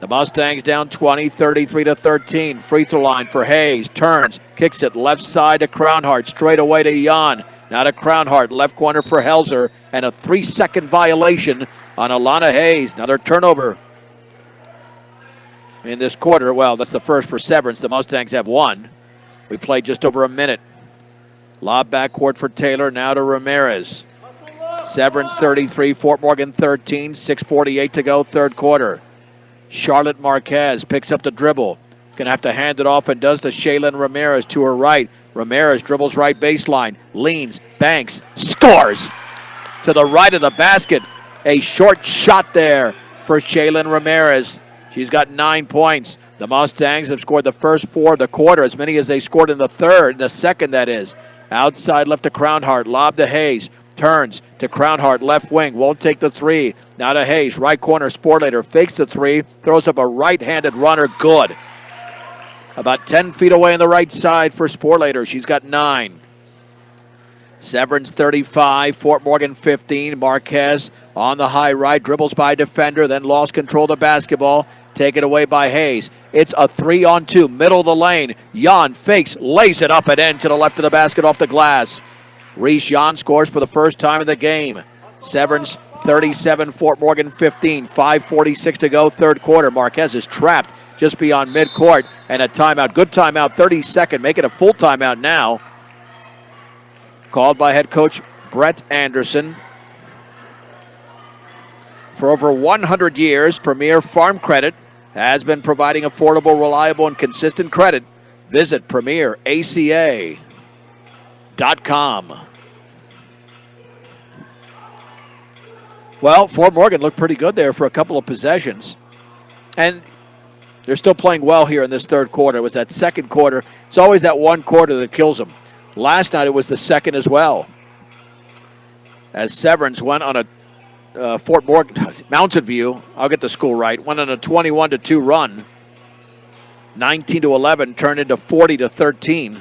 The Mustangs down 20, 33-13. Free throw line for Hayes. Turns, kicks it left side to Crownhart. Straight away to Jan. Now to Crownhart. Left corner for Helzer. And a 3-second violation on Alana Hayes. Another turnover in this quarter. Well, that's the first for Severance. The Mustangs have one. We played just over a minute. Lob backcourt for Taylor. Now to Ramirez. Severance 33, Fort Morgan 13. 6:48 to go, third quarter. Charlotte Marquez picks up the dribble. Going to have to hand it off and does to Shaylin Ramirez to her right. Ramirez dribbles right baseline, leans, banks, scores to the right of the basket. A short shot there for Shaylin Ramirez. She's got 9 points. The Mustangs have scored the first 4 of the quarter, as many as they scored in the third, the second that is. Outside left to Crownhart, lob to Hayes. Turns to Crownhart, left wing, won't take the three. Now to Hayes, right corner, Sporlater fakes the three, throws up a right-handed runner, good. About 10 feet away on the right side for Sporlater. She's got 9. Severance 35, Fort Morgan 15. Marquez on the high right, dribbles by defender, then lost control of the basketball. Taken away by Hayes. It's a 3-on-2, middle of the lane. Jan fakes, lays it up and in to the left of the basket off the glass. Reese Jan scores for the first time in the game. Severance 37, Fort Morgan 15. 5:46 to go, third quarter. Marquez is trapped just beyond midcourt, and a timeout. Good timeout, 32nd. Make it a full timeout now. Called by head coach Brett Anderson. For over 100 years, Premier Farm Credit has been providing affordable, reliable, and consistent credit. Visit PremierACA.com. Well, Fort Morgan looked pretty good there for a couple of possessions. And they're still playing well here in this third quarter. It was that second quarter. It's always that one quarter that kills them. Last night it was the second as well. As Severance went on a Fort Morgan, Mountain View, I'll get the school right, went on a 21-2 run. 19-11 turned into 40-13.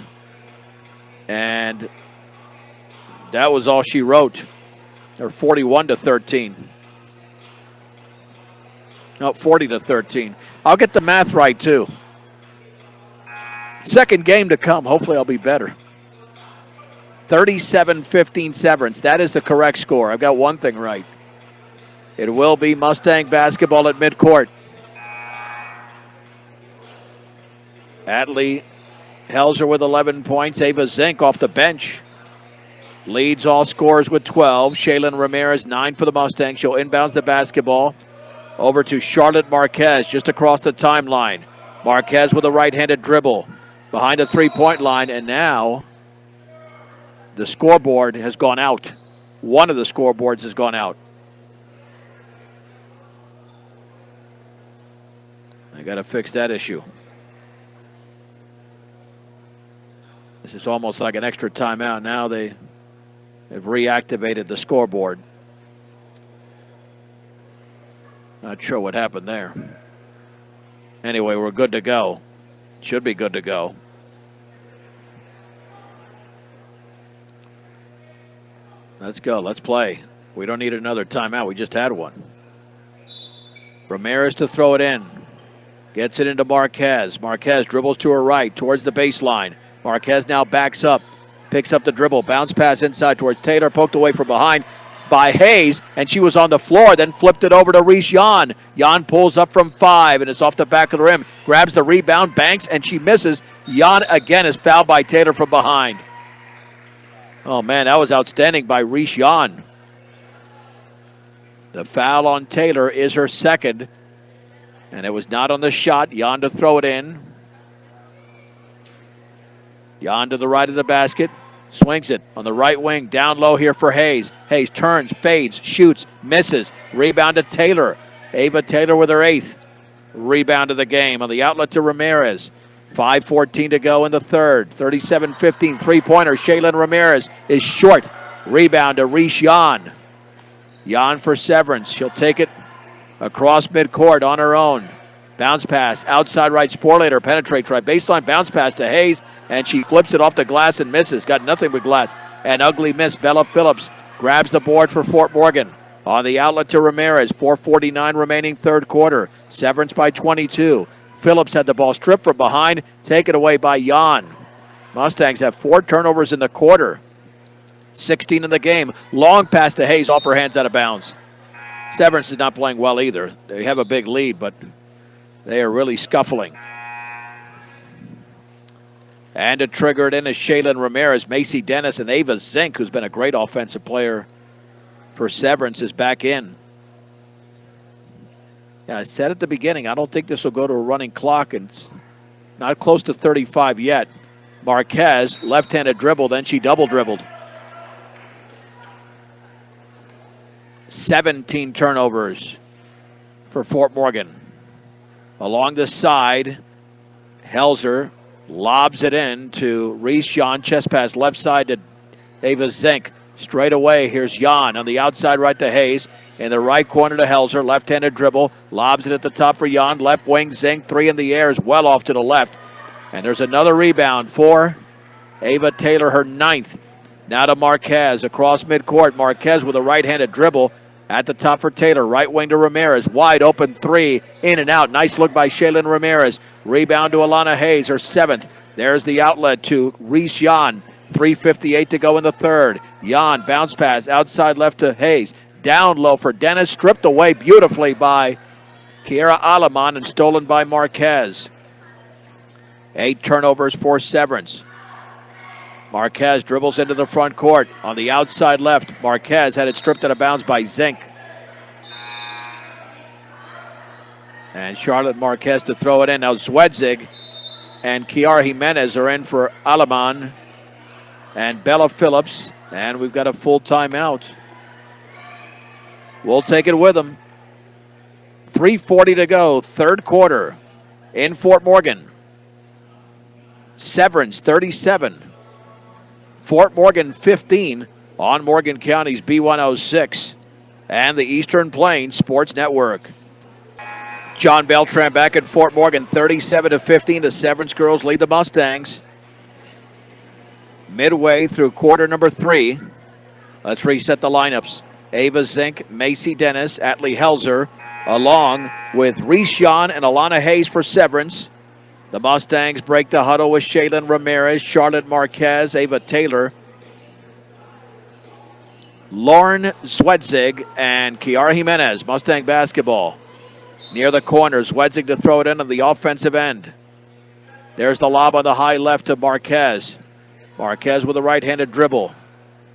And that was all she wrote. Or 41-13. No, 40-13. I'll get the math right, too. Second game to come. Hopefully I'll be better. 37-15 Severance. That is the correct score. I've got one thing right. It will be Mustang basketball at midcourt. Atlee Helzer with 11 points. Ava Zink off the bench leads all scorers with 12. Shaylin Ramirez, 9 for the Mustangs. She'll inbounds the basketball over to Charlotte Marquez just across the timeline. Marquez with a right-handed dribble behind the three-point line, and now the scoreboard has gone out. One of the scoreboards has gone out. They got to fix that issue. This is almost like an extra timeout. Now they have reactivated the scoreboard. Not sure what happened there. Anyway, we're good to go. Should be good to go. Let's go. Let's play. We don't need another timeout. We just had one. Ramirez to throw it in. Gets it into Marquez. Marquez dribbles to her right towards the baseline. Marquez now backs up. Picks up the dribble. Bounce pass inside towards Taylor. Poked away from behind by Hayes. And she was on the floor. Then flipped it over to Reese Yan. Yan pulls up from 5. And it's off the back of the rim. Grabs the rebound. Banks. And she misses. Yan again is fouled by Taylor from behind. Oh, man, that was outstanding by Reese Yan. The foul on Taylor is her second. And it was not on the shot. Yan to throw it in. Yan to the right of the basket. Swings it on the right wing. Down low here for Hayes. Hayes turns, fades, shoots, misses. Rebound to Taylor. Ava Taylor with her 8th. Rebound of the game on the outlet to Ramirez. 5:14 to go in the third. 37-15 three-pointer. Shaylin Ramirez is short. Rebound to Reese Yan. Yan for Severance. She'll take it across midcourt on her own. Bounce pass. Outside right. Sporlater penetrates right baseline. Bounce pass to Hayes. And she flips it off the glass and misses. Got nothing but glass. An ugly miss. Bella Phillips grabs the board for Fort Morgan. On the outlet to Ramirez. 4:49 remaining third quarter. Severance by 22. Phillips had the ball stripped from behind. Taken away by Yan. Mustangs have 4 turnovers in the quarter. 16 in the game. Long pass to Hayes off her hands out of bounds. Severance is not playing well either. They have a big lead, but they are really scuffling. And to trigger it in is Shaylin Ramirez. Macy Dennis and Ava Zink, who's been a great offensive player for Severance, is back in. Yeah, I said at the beginning, I don't think this will go to a running clock, and it's not close to 35 yet. Marquez, left-handed dribble, then she double dribbled. 17 turnovers for Fort Morgan. Along the side, Helzer lobs it in to Reese Yan. Chest pass left side to Ava Zink. Straight away, here's Yan on the outside right to Hayes. In the right corner to Helzer. Left-handed dribble. Lobs it at the top for Yan. Left wing, Zink. 3 in the air is well off to the left. And there's another rebound for Ava Taylor, her 9th. Now to Marquez across midcourt. Marquez with a right-handed dribble at the top for Taylor. Right wing to Ramirez. Wide open 3. In and out. Nice look by Shaylin Ramirez. Rebound to Alana Hayes, her 7th. There's the outlet to Reese Yan. 3:58 to go in the third. Yan, bounce pass, outside left to Hayes. Down low for Dennis, stripped away beautifully by Kiera Aleman and stolen by Marquez. 8 turnovers for Severance. Marquez dribbles into the front court. On the outside left, Marquez had it stripped out of bounds by Zink. And Charlotte Marquez to throw it in. Now Zwedzig and Kiara Jimenez are in for Aleman and Bella Phillips. And we've got a full timeout. We'll take it with them. 3:40 to go, third quarter in Fort Morgan. Severance 37. Fort Morgan 15 on Morgan County's B106 and the Eastern Plains Sports Network. John Beltran back at Fort Morgan, 37-15. The Severance girls lead the Mustangs. Midway through quarter number 3. Let's reset the lineups. Ava Zink, Macy Dennis, Atlee Helzer, along with Reese Yan and Alana Hayes for Severance. The Mustangs break the huddle with Shaylin Ramirez, Charlotte Marquez, Ava Taylor, Lauren Zwedzig, and Kiara Jimenez. Mustang basketball. Near the corner, Zwedzig to throw it in on the offensive end. There's the lob on the high left to Marquez. Marquez with a right-handed dribble.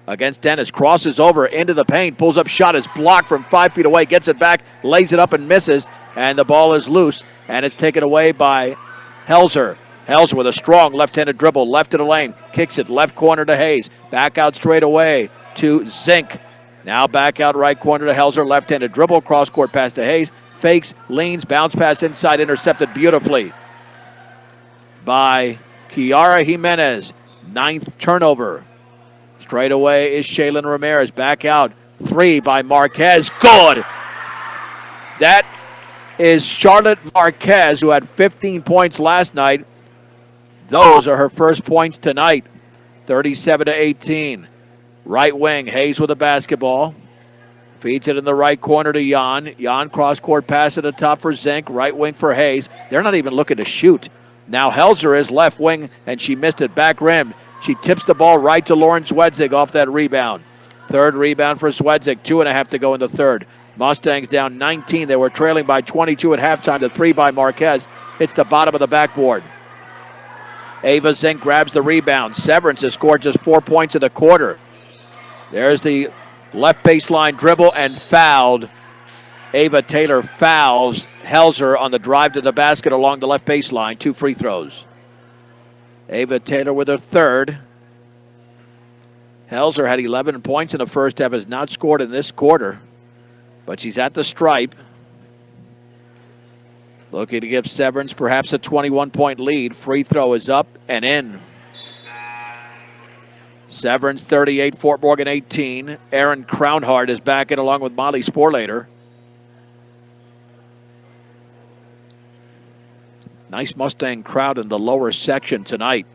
Against Dennis, crosses over into the paint, pulls up shot, is blocked from 5 feet away, gets it back, lays it up and misses, and the ball is loose, and it's taken away by Helzer. Helzer with a strong left-handed dribble, left of the lane, kicks it left corner to Hayes, back out straight away to Zink. Now back out right corner to Helzer. Left-handed dribble. Cross-court pass to Hayes. Fakes, leans, bounce pass inside. Intercepted beautifully by Kiara Jimenez. 9th turnover. Straight away is Shaylin Ramirez. Back out. 3 by Marquez. Good. That is Charlotte Marquez, who had 15 points last night. Those are her first points tonight. 37-18. Right wing, Hayes with the basketball. Feeds it in the right corner to Jan. Jan cross-court pass at the top for Zink. Right wing for Hayes. They're not even looking to shoot. Now Helzer is left wing, and she missed it. Back rim. She tips the ball right to Lauren Swedzig off that rebound. Third rebound for Swedzig. 2.5 to go in the third. Mustangs down 19. They were trailing by 22 at halftime. The 3 by Marquez hits the bottom of the backboard. Ava Zink grabs the rebound. Severance has scored just 4 points in the quarter. There's the left baseline dribble and fouled. Ava Taylor fouls Helzer on the drive to the basket along the left baseline. 2 free throws. Ava Taylor with her third. Helzer had 11 points in the first half, has not scored in this quarter, but she's at the stripe. Looking to give Severance perhaps a 21-point lead. Free throw is up and in. Severance 38, Fort Morgan 18. Erin Crownhart is back in along with Molly Sporlater. Nice Mustang crowd in the lower section tonight.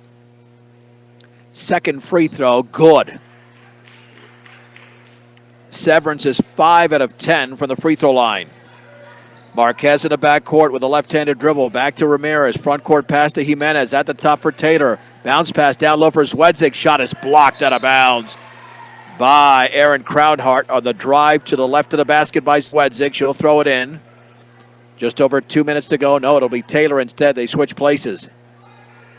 Second free throw, good. Severance is 5 out of 10 from the free throw line. Marquez in the backcourt with a left-handed dribble. Back to Ramirez. Front court pass to Jimenez. At the top for Taylor. Bounce pass down low for Swedzig. Shot is blocked out of bounds by Erin Crownhart on the drive to the left of the basket by Swedzig. She'll throw it in. Just over 2 minutes to go. No, it'll be Taylor instead. They switch places.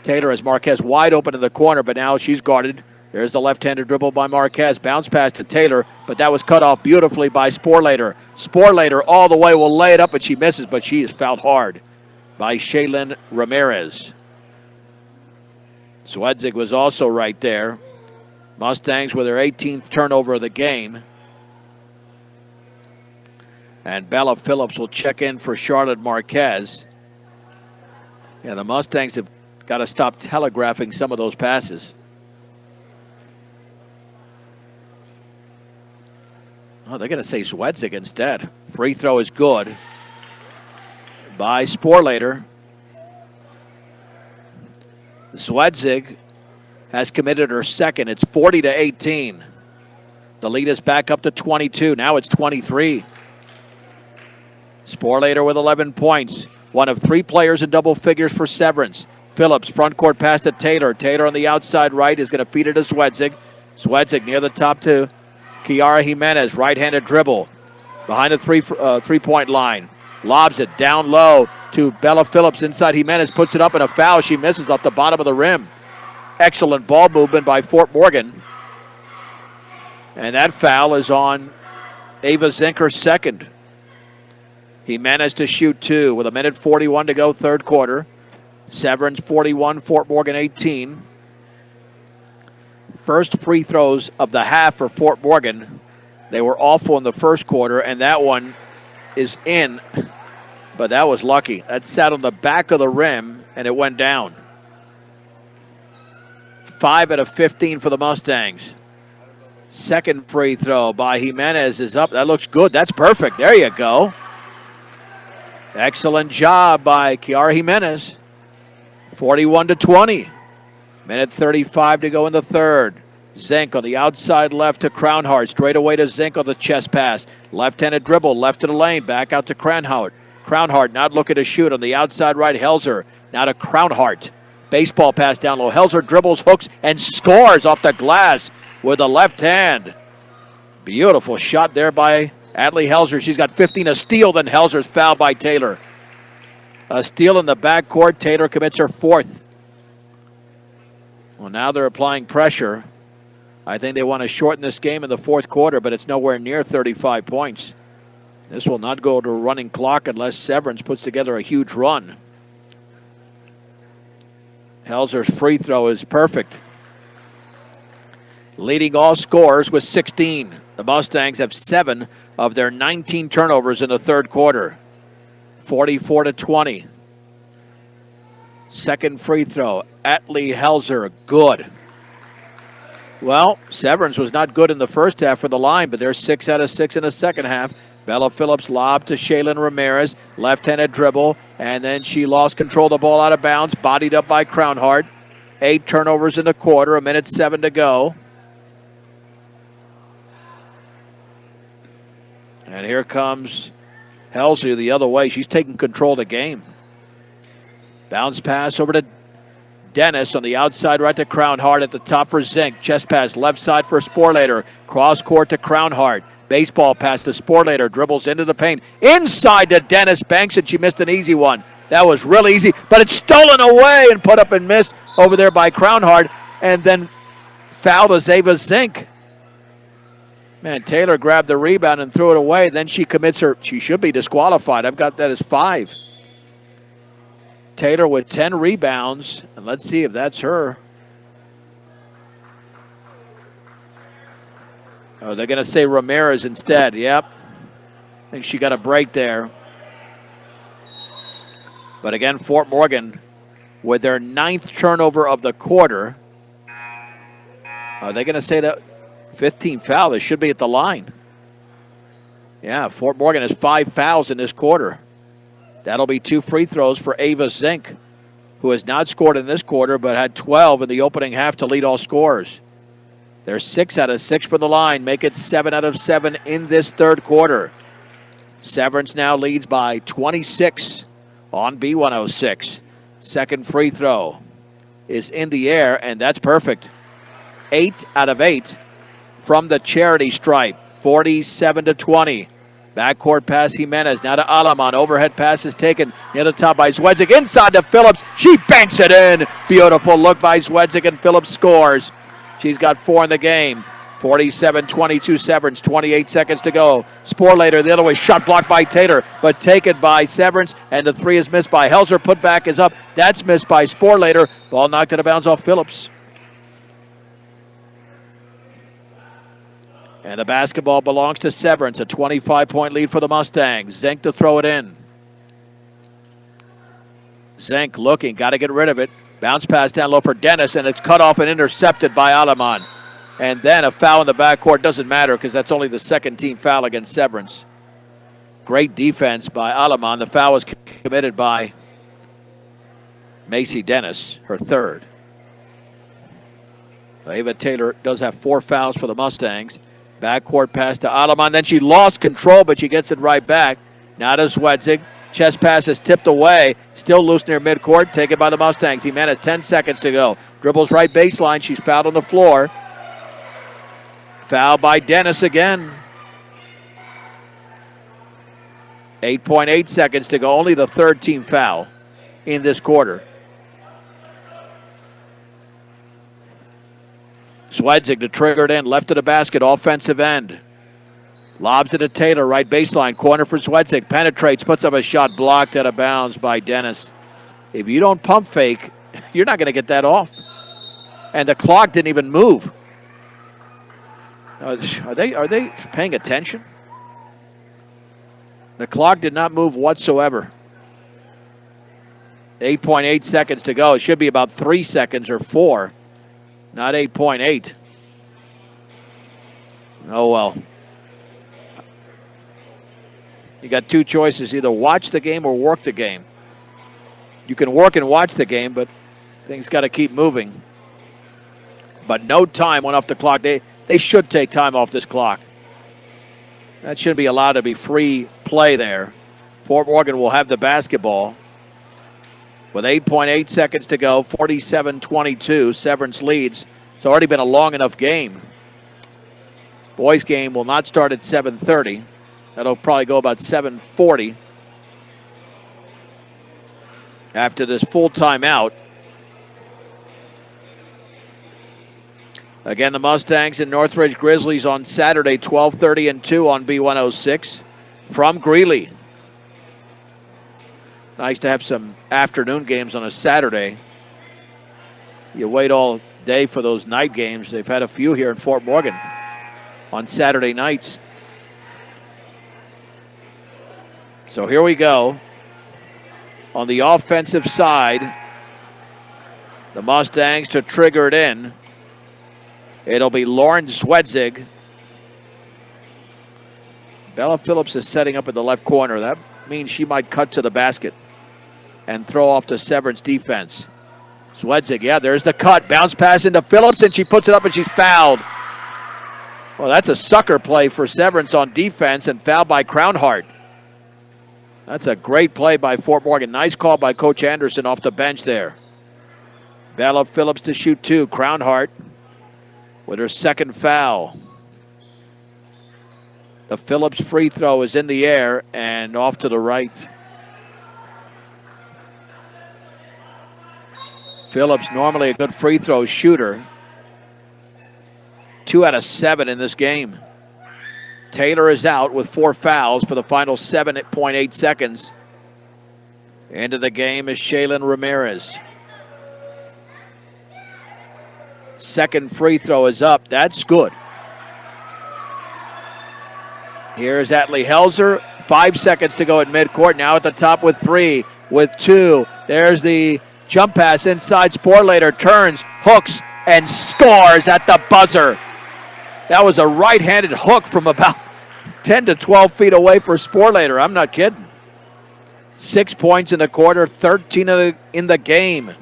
Taylor has Marquez wide open in the corner, but now she's guarded. There's the left-handed dribble by Marquez. Bounce pass to Taylor, but that was cut off beautifully by Sporlater. Sporlater all the way will lay it up, and she misses, but she is fouled hard by Shaylin Ramirez. Swedzig was also right there. Mustangs with their 18th turnover of the game. And Bella Phillips will check in for Charlotte Marquez. Yeah, the Mustangs have got to stop telegraphing some of those passes. Oh, they're going to say Swedzig instead. Free throw is good by Sporlater. Swedzig has committed her second. It's 40-18. The lead is back up to 22. Now it's 23. Sporlater with 11 points. One of 3 players in double figures for Severance. Phillips, front court pass to Taylor. Taylor on the outside right is going to feed it to Swedzig. Swedzig near the top to Kiara Jimenez. Right-handed dribble. Behind the three-point line. Lobs it down low to Bella Phillips inside. Jimenez puts it up in a foul. She misses off the bottom of the rim. Excellent ball movement by Fort Morgan. And that foul is on Ava Zinker second. Jimenez to shoot 2 with 1:41 to go third quarter. Severance 41, Fort Morgan 18. First free throws of the half for Fort Morgan. They were awful in the first quarter, and that one is in. But that was lucky. That sat on the back of the rim, and it went down. 5 out of 15 for the Mustangs. Second free throw by Jimenez is up. That looks good. That's perfect. There you go. Excellent job by Kiara Jimenez. 41-20. 1:35 to go in the third. Zink on the outside left to Crownhart. Straight away to Zink on the chest pass. Left-handed dribble, left of the lane. Back out to Crownhart. Crownhart not looking to shoot on the outside right. Helzer now to Crownhart. Baseball pass down low. Helzer dribbles, hooks, and scores off the glass with the left hand. Beautiful shot there by Adley Helzer. She's got 15. A steal, then Helzer's fouled by Taylor. A steal in the backcourt. Taylor commits her 4th. Well, now they're applying pressure. I think they want to shorten this game in the fourth quarter, but it's nowhere near 35 points. This will not go to a running clock unless Severance puts together a huge run. Helzer's free throw is perfect. Leading all scorers with 16. The Mustangs have 7 of their 19 turnovers in the third quarter. 44-20. Second free throw. Atlee Helzer, good. Well, Severance was not good in the first half for the line, but they're 6 out of 6 in the second half. Bella Phillips lob to Shaylin Ramirez. Left-handed dribble, and then she lost control of the ball out of bounds, bodied up by Crownhart. 8 turnovers in the quarter, 1:07 to go. And here comes Helzer the other way. She's taking control of the game. Bounce pass over to Dennis on the outside, right to Crownhart at the top for Zink. Chest pass left side for Sporlater. Cross court to Crownhart. Baseball pass to Sporlater. Dribbles into the paint. Inside to Dennis. Banks it. She missed an easy one. That was real easy, but it's stolen away and put up and missed over there by Crownhart. And then fouled to Zava Zink. Man, Taylor grabbed the rebound and threw it away. Then she commits her. She should be disqualified. I've got that as 5. Taylor with 10 rebounds. And let's see if that's her. Oh, they're going to say Ramirez instead. Yep. I think she got a break there. But again, Fort Morgan with their 9th turnover of the quarter. Are they going to say that 15 foul? They should be at the line. Yeah, Fort Morgan has 5 fouls in this quarter. That'll be 2 free throws for Ava Zink, who has not scored in this quarter but had 12 in the opening half to lead all scorers. They're 6 out of 6 for the line, make it 7 out of 7 in this third quarter. Severance now leads by 26 on B106. Second free throw is in the air, and that's perfect. 8 out of 8 from the charity stripe, 47-20. Backcourt pass Jimenez, now to Alaman. Overhead pass is taken near the top by Zwedzik. Inside to Phillips. She banks it in. Beautiful look by Zwedzik, and Phillips scores. She's got 4 in the game. 47-22 Severance, 28 seconds to go. Sporlater the other way, shot blocked by Taylor, but taken by Severance, and the 3 is missed by Helzer. Putback is up. That's missed by Sporlater. Ball knocked out of bounds off Phillips. And the basketball belongs to Severance, a 25-point lead for the Mustangs. Zink to throw it in. Zink looking, got to get rid of it. Bounce pass down low for Dennis, and it's cut off and intercepted by Alaman. And then a foul in the backcourt doesn't matter because that's only the second team foul against Severance. Great defense by Alaman. The foul was committed by Macy Dennis, her 3rd. Ava Taylor does have 4 fouls for the Mustangs. Backcourt pass to Alaman. Then she lost control, but she gets it right back. Now to Zwedzik. Chest pass is tipped away. Still loose near midcourt. Taken by the Mustangs. Jimenez, 10 seconds to go. Dribbles right baseline. She's fouled on the floor. Foul by Dennis again. 8.8 seconds to go. Only the 3rd team foul in this quarter. Zwedzik to trigger it in. Left of the basket. Offensive end. Lobs it to Taylor. Right baseline. Corner for Zwedzik. Penetrates. Puts up a shot blocked out of bounds by Dennis. If you don't pump fake, you're not going to get that off. And the clock didn't even move. Are they paying attention? The clock did not move whatsoever. 8.8 seconds to go. It should be about 3 seconds or 4, not 8.8. Oh, well. You got 2 choices. Either watch the game or work the game. You can work and watch the game, but things got to keep moving. But no time went off the clock. They should take time off this clock. That shouldn't be allowed to be free play there. Fort Morgan will have the basketball with 8.8 seconds to go, 47-22. Severance leads. It's already been a long enough game. Boys game will not start at 7:30. That'll probably go about 7:40 after this full timeout. Again, the Mustangs and Northridge Grizzlies on Saturday, 12:30 and 2 on B106 from Greeley. Nice to have some afternoon games on a Saturday. You wait all day for those night games. They've had a few here in Fort Morgan. on Saturday nights. So here we go. On the offensive side, the Mustangs to trigger it in. It'll be Lauren Zwedzig. Bella Phillips is setting up in the left corner. That means she might cut to the basket and throw off the Severance defense. Zwedzig, yeah, there's the cut. Bounce pass into Phillips, and she puts it up, and she's fouled. Well, that's a sucker play for Severance on defense, and fouled by Crownhart. That's a great play by Fort Morgan. Nice call by Coach Anderson off the bench there. Bella Phillips to shoot two. Crownhart with her second foul. The Phillips free throw is in the air and off to the right. Phillips, normally a good free throw shooter. 2 out of 7 in this game. Taylor is out with 4 fouls for the final 7.8 seconds. Into the game is Shaylin Ramirez. Second free throw is up. That's good. Here's Atlee Helzer. 5 seconds to go at midcourt. Now at the top with 3, with 2. There's the jump pass inside. Sporlater turns, hooks, and scores at the buzzer. That was a right-handed hook from about 10 to 12 feet away for Sporlater. I'm not kidding. 6 points in the quarter, 13 in the game.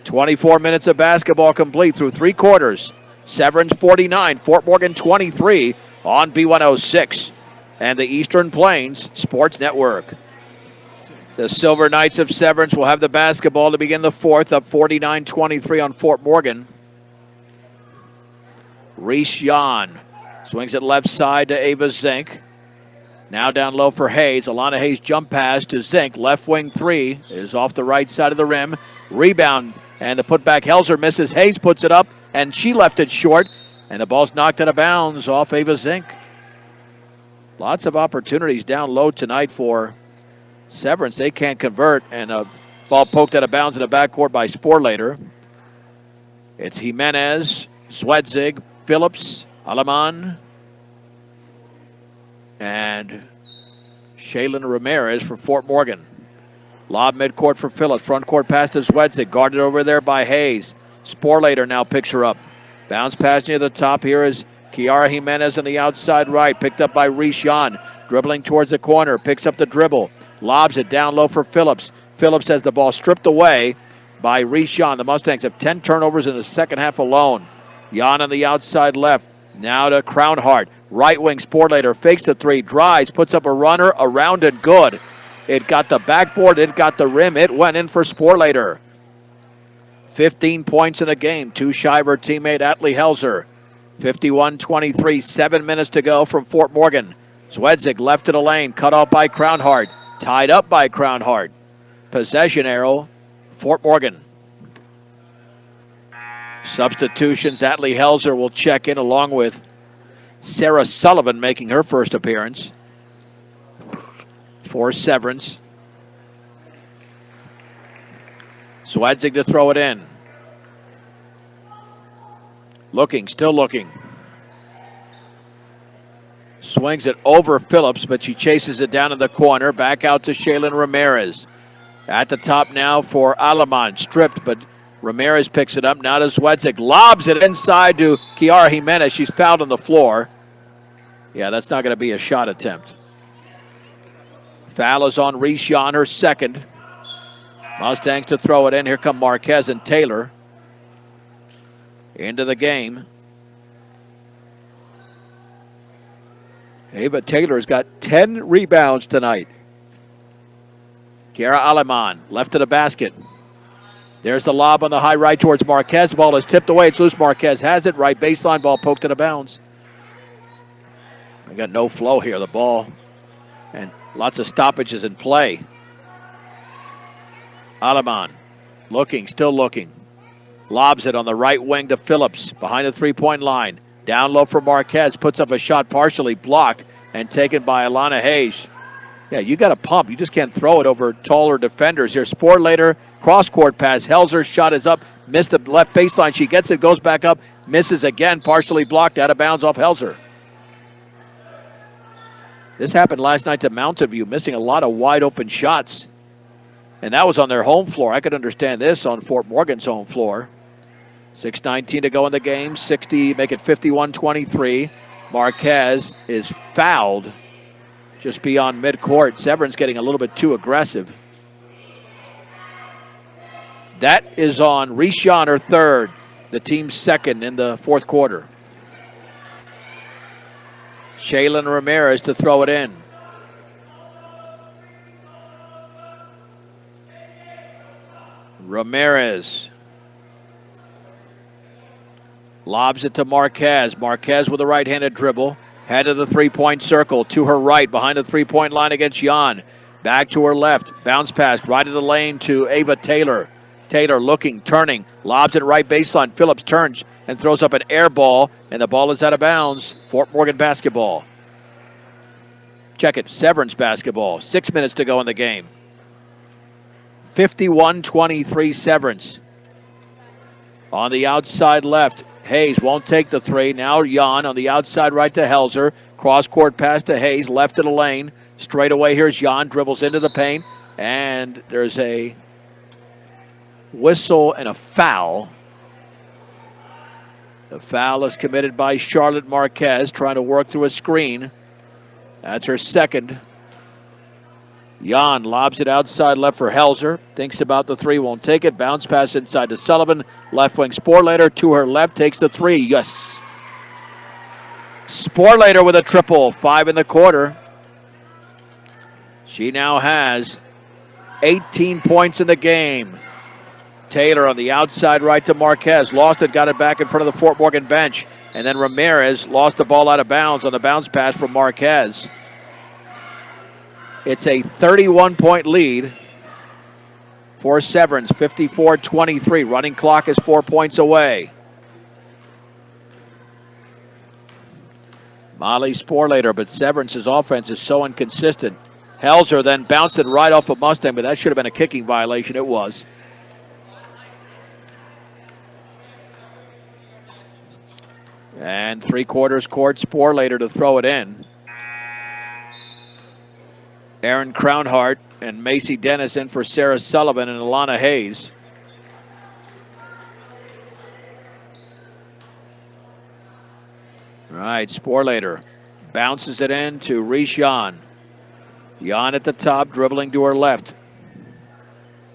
24 minutes of basketball complete through 3 quarters. Severance 49, Fort Morgan 23 on B106 and the Eastern Plains Sports Network. The Silver Knights of Severance will have the basketball to begin the fourth, up 49-23 on Fort Morgan. Reese Jan swings it left side to Ava Zink. Now down low for Hayes. Alana Hayes jump pass to Zink. Left wing 3 is off the right side of the rim. Rebound and the putback. Helzer misses. Hayes puts it up and she left it short. And the ball's knocked out of bounds off Ava Zink. Lots of opportunities down low tonight for Severance. They can't convert, and a ball poked out of bounds in the backcourt by Sporlater. It's Jimenez, Zwedzig, Phillips, Aleman, and Shaylin Ramirez for Fort Morgan. Lob midcourt for Phillips. Front court pass to Zwedzig. Guarded over there by Hayes. Sporlater now picks her up. Bounce pass near the top. Here is Kiara Jimenez on the outside right. Picked up by Reese Jan. Dribbling towards the corner. Picks up the dribble. Lobs it down low for Phillips. Phillips has the ball stripped away by Reese Jan. The Mustangs have 10 turnovers in the second half alone. Jan on the outside left. Now to Crownhart. Right wing Sporlater fakes the 3. Drives. Puts up a runner. Around and good. It got the backboard. It got the rim. It went in for Sporlater. 15 points in the game. 2 shy of her teammate Atlee Helzer. 51-23. 7 minutes to go from Fort Morgan. Zwedzig left to the lane. Cut off by Crownhart. Tied up by Crownhart. Possession arrow, Fort Morgan. Substitutions, Atlee Helzer will check in along with Sarah Sullivan making her first appearance for Severance. Zwedzig to throw it in. Looking, still looking. Swings it over Phillips, but she chases it down in the corner. Back out to Shaylin Ramirez. At the top now for Aleman. Stripped, but Ramirez picks it up. Now to Zwedzig. Lobs it inside to Kiara Jimenez. She's fouled on the floor. Yeah, that's not going to be a shot attempt. Foul is on Reese Jan, her second. Mustangs to throw it in. Here come Marquez and Taylor into the game. Ava Taylor's got 10 rebounds tonight. Kiara Aleman left to the basket. There's the lob on the high right towards Marquez. Ball is tipped away. It's loose. Marquez has it. Right baseline. Ball poked out of bounds. I got no flow here. The ball and lots of stoppages in play. Aleman looking, still looking. Lobs it on the right wing to Phillips behind the three-point line. Down low for Marquez. Puts up a shot partially blocked and taken by Alana Hayes. Yeah, you got to pump. You just can't throw it over taller defenders here. Sporlater, cross-court pass. Helzer's shot is up. Missed the left baseline. She gets it, goes back up, misses again, partially blocked, out of bounds off Helzer. This happened last night to Mountain View, missing a lot of wide open shots. And that was on their home floor. I could understand this on Fort Morgan's home floor. 6:19 to go in the game. 60, make it 51-23. Marquez is fouled just beyond midcourt. Severance getting a little bit too aggressive. That is on Rishon, her third, the team's second in the fourth quarter. Shaylin Ramirez to throw it in. Ramirez lobs it to Marquez. Marquez with a right-handed dribble. Head of the three-point circle to her right, behind the three-point line against Jan. Back to her left. Bounce pass right of the lane to Ava Taylor. Taylor looking, turning, lobs it right baseline. Phillips turns and throws up an air ball, and the ball is out of bounds. Fort Morgan basketball. Check it, Severance basketball. 6 minutes to go in the game. 51-23 Severance. On the outside left, Hayes won't take the three. Now Jan on the outside right to Helzer. Cross-court pass to Hayes, left of the lane. Straight away, here's Jan, dribbles into the paint, and there's a whistle and a foul. The foul is committed by Charlotte Marquez, trying to work through a screen. That's her second. Jan lobs it outside left for Helzer. Thinks about the three, won't take it. Bounce pass inside to Sullivan. Left wing Sporlater to her left, takes the three. Yes. Sporlater with a triple, 5 in the quarter. She now has 18 points in the game. Taylor on the outside right to Marquez. Lost it, got it back in front of the Fort Morgan bench. And then Ramirez lost the ball out of bounds on the bounce pass from Marquez. It's a 31-point lead for Severance, 54-23. Running clock is 4 points away. Molly Sporlater, but Severance's offense is so inconsistent. Helzer then bounced it right off of Mustang, but that should have been a kicking violation. It was. And three-quarters court, Sporlater to throw it in. Aaron Crownhart and Macy Dennis in for Sarah Sullivan and Alana Hayes. All right, Sporlater bounces it in to Rishon. Jan at the top, dribbling to her left.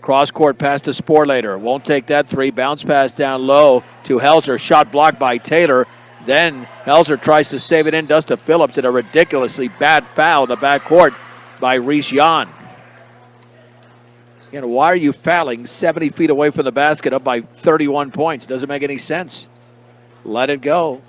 Cross-court pass to Sporlater. Won't take that three. Bounce pass down low to Helzer. Shot blocked by Taylor. Then Helzer tries to save it in, does to Phillips, and a ridiculously bad foul in the backcourt by Reese Jan. Again, why are you fouling 70 feet away from the basket up by 31 points? Doesn't make any sense. Let it go.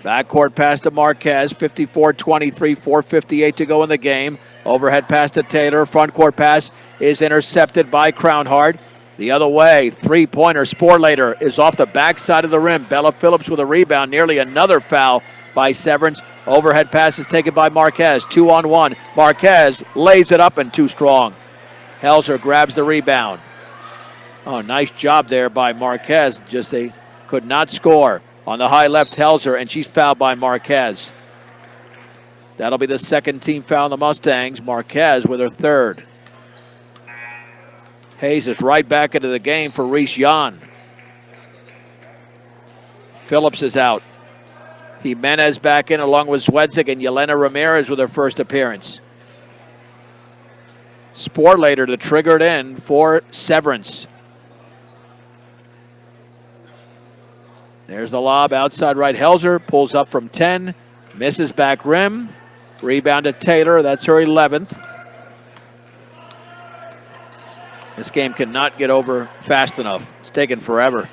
Backcourt pass to Marquez, 54-23, 4:58 to go in the game. Overhead pass to Taylor. Front court pass is intercepted by Crownhart. The other way, three-pointer. Sporlater is off the backside of the rim. Bella Phillips with a rebound. Nearly another foul by Severance. Overhead pass is taken by Marquez. 2-on-1. Marquez lays it up and too strong. Helzer grabs the rebound. Oh, nice job there by Marquez. Just they could not score. On the high left, Helzer, and she's fouled by Marquez. That'll be the second team foul on the Mustangs. Marquez with her third. Hayes is right back into the game for Reese Jan. Phillips is out. Jimenez back in along with Zwedzig and Yelena Ramirez with her first appearance. Sporlater to trigger it in for Severance. There's the lob outside right. Helzer pulls up from 10, misses back rim. Rebound to Taylor. That's her 11th. This game cannot get over fast enough. It's taken forever.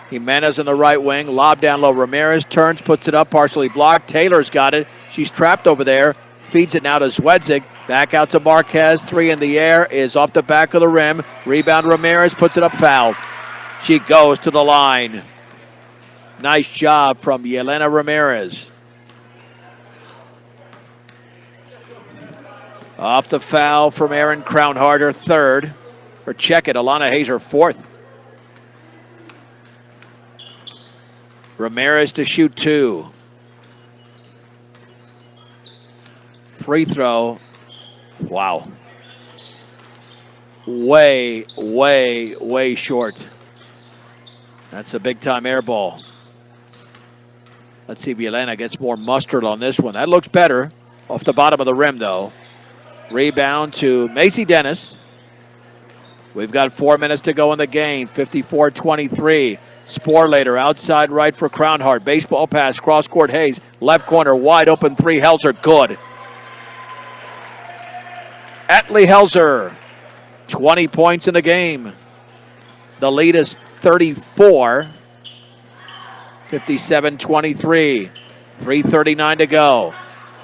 Jimenez in the right wing. Lob down low. Ramirez turns, puts it up, partially blocked. Taylor's got it. She's trapped over there. Feeds it now to Zwedzig. Back out to Marquez. Three in the air. Is off the back of the rim. Rebound Ramirez. Puts it up, foul. She goes to the line. Nice job from Yelena Ramirez. Off the foul from Aaron Crownhart, her third. or check it. Alana Hayes, her fourth. Ramirez to shoot 2. Free throw. Wow. Way, way, way short. That's a big-time air ball. Let's see if Yelena gets more mustard on this one. That looks better. Off the bottom of the rim, though. Rebound to Macy Dennis. We've got 4 minutes to go in the game. 54-23. Sporlater outside right for Crownheart. Baseball pass, cross-court Hayes. Left corner, wide open 3. Helzer, good. Atlee Helzer, 20 points in the game. The lead is 34. 57-23. 3:39 to go.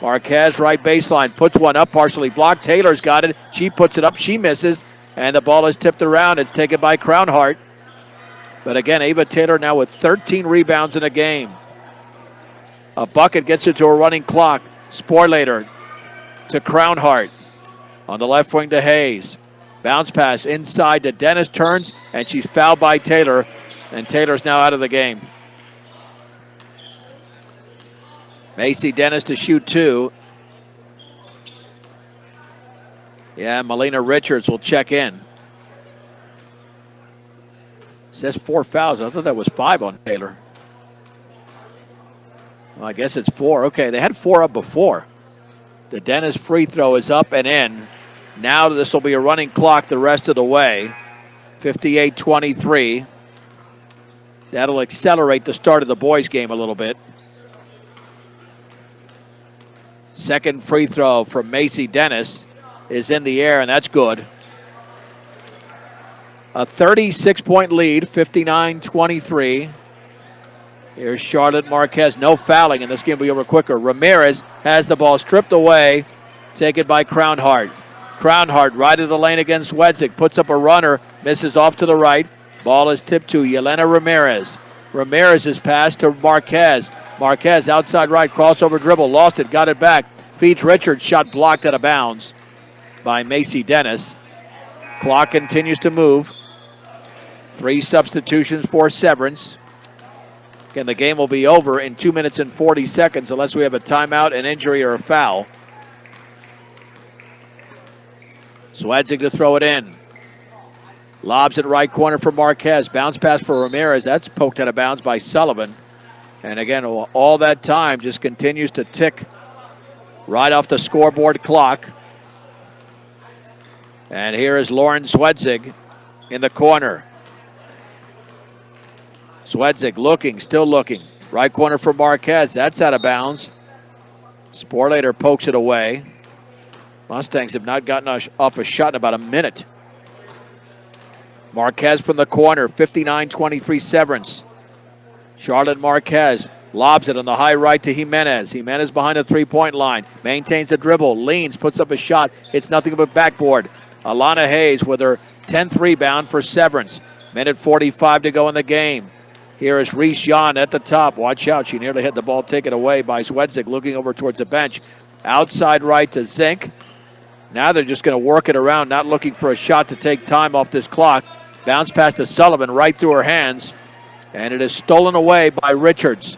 Marquez, right baseline, puts one up, partially blocked. Taylor's got it. She puts it up. She misses. And the ball is tipped around. It's taken by Crownheart. But again, Ava Taylor now with 13 rebounds in a game. A bucket gets it to a running clock. Sporlater to Crownheart. On the left wing to Hayes. Bounce pass inside to Dennis. Turns, and she's fouled by Taylor. And Taylor's now out of the game. Macy Dennis to shoot 2. Yeah, Melina Richards will check in. It says 4 fouls. I thought that was 5 on Taylor. Well, I guess it's 4. Okay, they had 4 up before. The Dennis free throw is up and in. Now this will be a running clock the rest of the way. 58-23. That'll accelerate the start of the boys' game a little bit. Second free throw from Macy Dennis is in the air, and that's good. A 36-point lead, 59-23. Here's Charlotte Marquez. No fouling, and this game will be over quicker. Ramirez has the ball stripped away, taken by Crownheart. Crownheart right of the lane against Wedzik. Puts up a runner, misses off to the right. Ball is tipped to Yelena Ramirez. Ramirez's pass to Marquez. Marquez outside right, crossover dribble, lost it, got it back. Feeds Richards, shot blocked out of bounds by Macy Dennis. Clock continues to move. 3 substitutions for Severance. Again, the game will be over in 2 minutes and 40 seconds unless we have a timeout, an injury, or a foul. Swadzig to throw it in. Lobs it right corner for Marquez. Bounce pass for Ramirez. That's poked out of bounds by Sullivan. And again, all that time just continues to tick right off the scoreboard clock. And here is Lauren Swedzig in the corner. Swedzig looking, still looking. Right corner for Marquez. That's out of bounds. Sporlater pokes it away. Mustangs have not gotten off a shot in about a minute. Marquez from the corner, 59-23 Severance. Charlotte Marquez lobs it on the high right to Jimenez. Jimenez behind the three-point line. Maintains the dribble, leans, puts up a shot. It's nothing but backboard. Alana Hayes with her 10th rebound for Severance. Minute 45 to go in the game. Here is Reese Jan at the top. Watch out, she nearly had the ball taken away by Swedzik, looking over towards the bench. Outside right to Zink. Now they're just going to work it around, not looking for a shot to take time off this clock. Bounce pass to Sullivan right through her hands. And it is stolen away by Richards.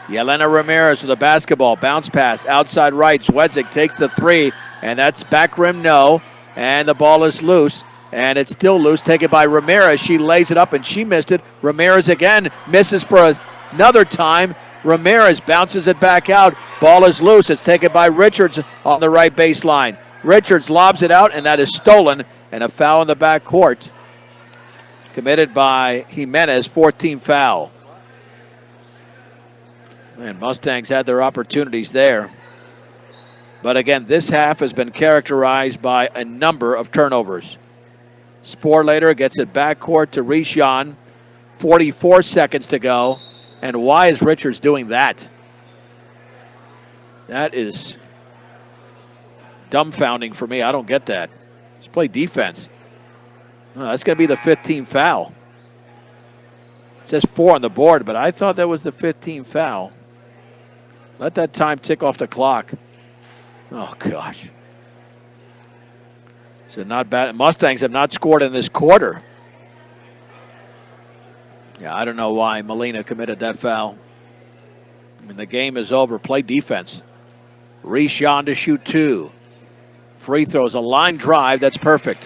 Yelena Ramirez with a basketball. Bounce pass outside right. Swedzik takes the 3. And that's back rim, no. And the ball is loose. And it's still loose, taken by Ramirez. She lays it up and she missed it. Ramirez again misses for another time. Ramirez bounces it back out. Ball is loose. It's taken by Richards on the right baseline. Richards lobs it out, and that is stolen. And a foul in the backcourt committed by Jimenez, 14th foul. And Mustangs had their opportunities there. But again, this half has been characterized by a number of turnovers. Sporlater gets it backcourt to Rishan. 44 seconds to go. And why is Richards doing that? That is dumbfounding for me. I don't get that. Let's play defense. Oh, that's going to be the 15th foul. It says 4 on the board, but I thought that was the 15th foul. Let that time tick off the clock. Oh, gosh. So not bad. Mustangs have not scored in this quarter. Yeah, I don't know why Molina committed that foul. I mean, the game is over. Play defense. Rishon to shoot 2. Free throws, a line drive. That's perfect.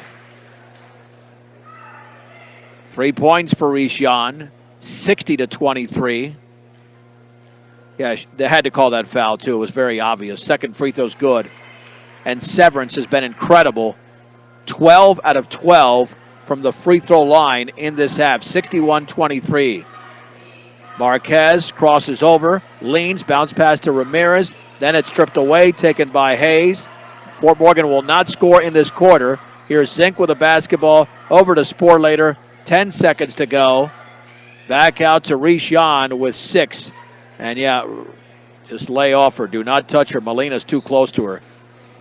3 points for Rishon. 60-23. Yeah, they had to call that foul, too. It was very obvious. Second free throw's good. And Severance has been incredible. 12 out of 12 from the free throw line in this half. 61-23. Marquez crosses over, leans, bounce pass to Ramirez. Then it's stripped away, taken by Hayes. Fort Morgan will not score in this quarter. Here's Zink with a basketball. Over to Sporlater. 10 seconds to go. Back out to Rishon with 6. And yeah, just lay off her. Do not touch her. Molina's too close to her.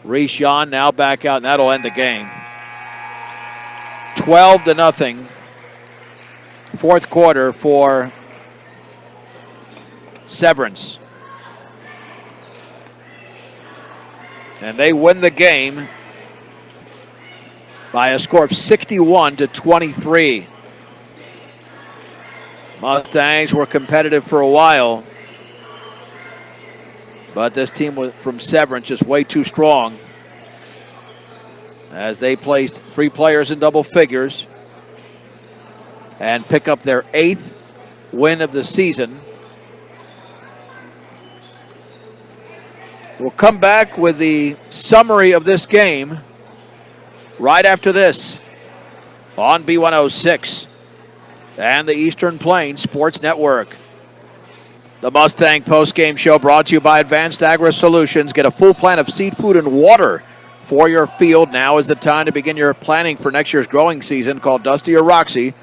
Rishon now back out, and that'll end the game. 12-0. Fourth quarter for Severance. And they win the game by a score of 61-23. Mustangs were competitive for a while, but this team from Severance is way too strong as they placed 3 players in double figures and pick up their 8th win of the season. We'll come back with the summary of this game right after this on B106 and the Eastern Plains Sports Network. The Mustang postgame show brought to you by Advanced Agri Solutions. Get a full plan of seed, food, and water for your field. Now is the time to begin your planning for next year's growing season. Call Dusty or Roxy,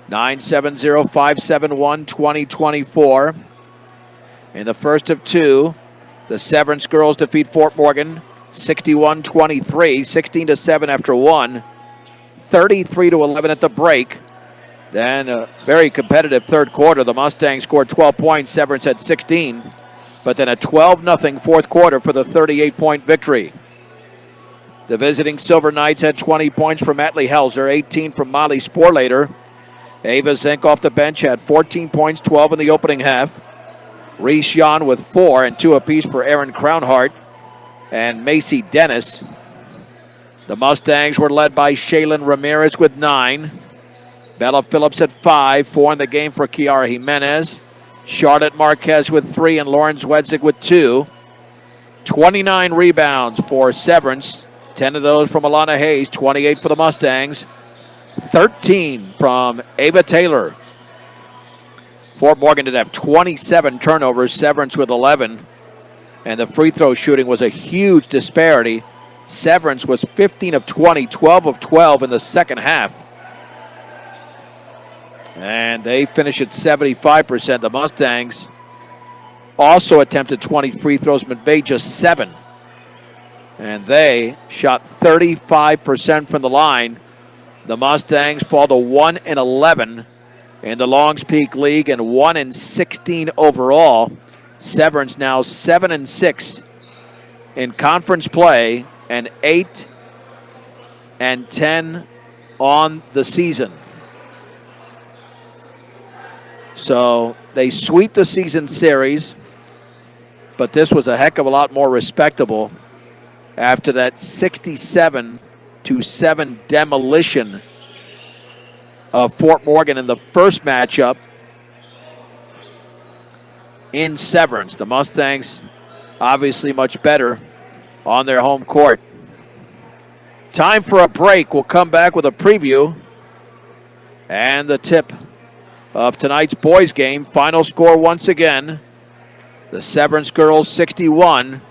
970-571-2024. In the first of 2, the Severance girls defeat Fort Morgan 61-23, 16-7 after 1, 33-11 at the break. Then a very competitive third quarter. The Mustangs scored 12 points, Severance had 16, but then a 12-0 fourth quarter for the 38-point victory. The visiting Silver Knights had 20 points from Atlee Helzer, 18 from Molly Sporlater. Ava Zink off the bench had 14 points, 12 in the opening half. Rishon with 4 and 2 apiece for Aaron Crownhart and Macy Dennis. The Mustangs were led by Shaylin Ramirez with 9. Bella Phillips at 5, 4 in the game for Kiara Jimenez. Charlotte Marquez with 3 and Lauren Zwedzig with 2. 29 rebounds for Severance, 10 of those from Alana Hayes, 28 for the Mustangs. 13 from Ava Taylor. Fort Morgan did have 27 turnovers, Severance with 11. And the free throw shooting was a huge disparity. Severance was 15 of 20, 12 of 12 in the second half. And they finished at 75%. The Mustangs also attempted 20 free throws, but made just 7. And they shot 35% from the line. The Mustangs fall to 1-11 in the Longs Peak League and 1-16 overall. Severance now 7-6 in conference play and 8-10 on the season. So they sweep the season series, but this was a heck of a lot more respectable after that 67-7 demolition of Fort Morgan in the first matchup in Severance. The Mustangs obviously much better on their home court. Time for a break. We'll come back with a preview and the tip of tonight's boys game. Final score once again, the Severance girls 61,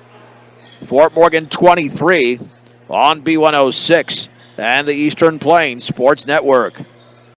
Fort Morgan 23 on B106 and the Eastern Plains Sports Network.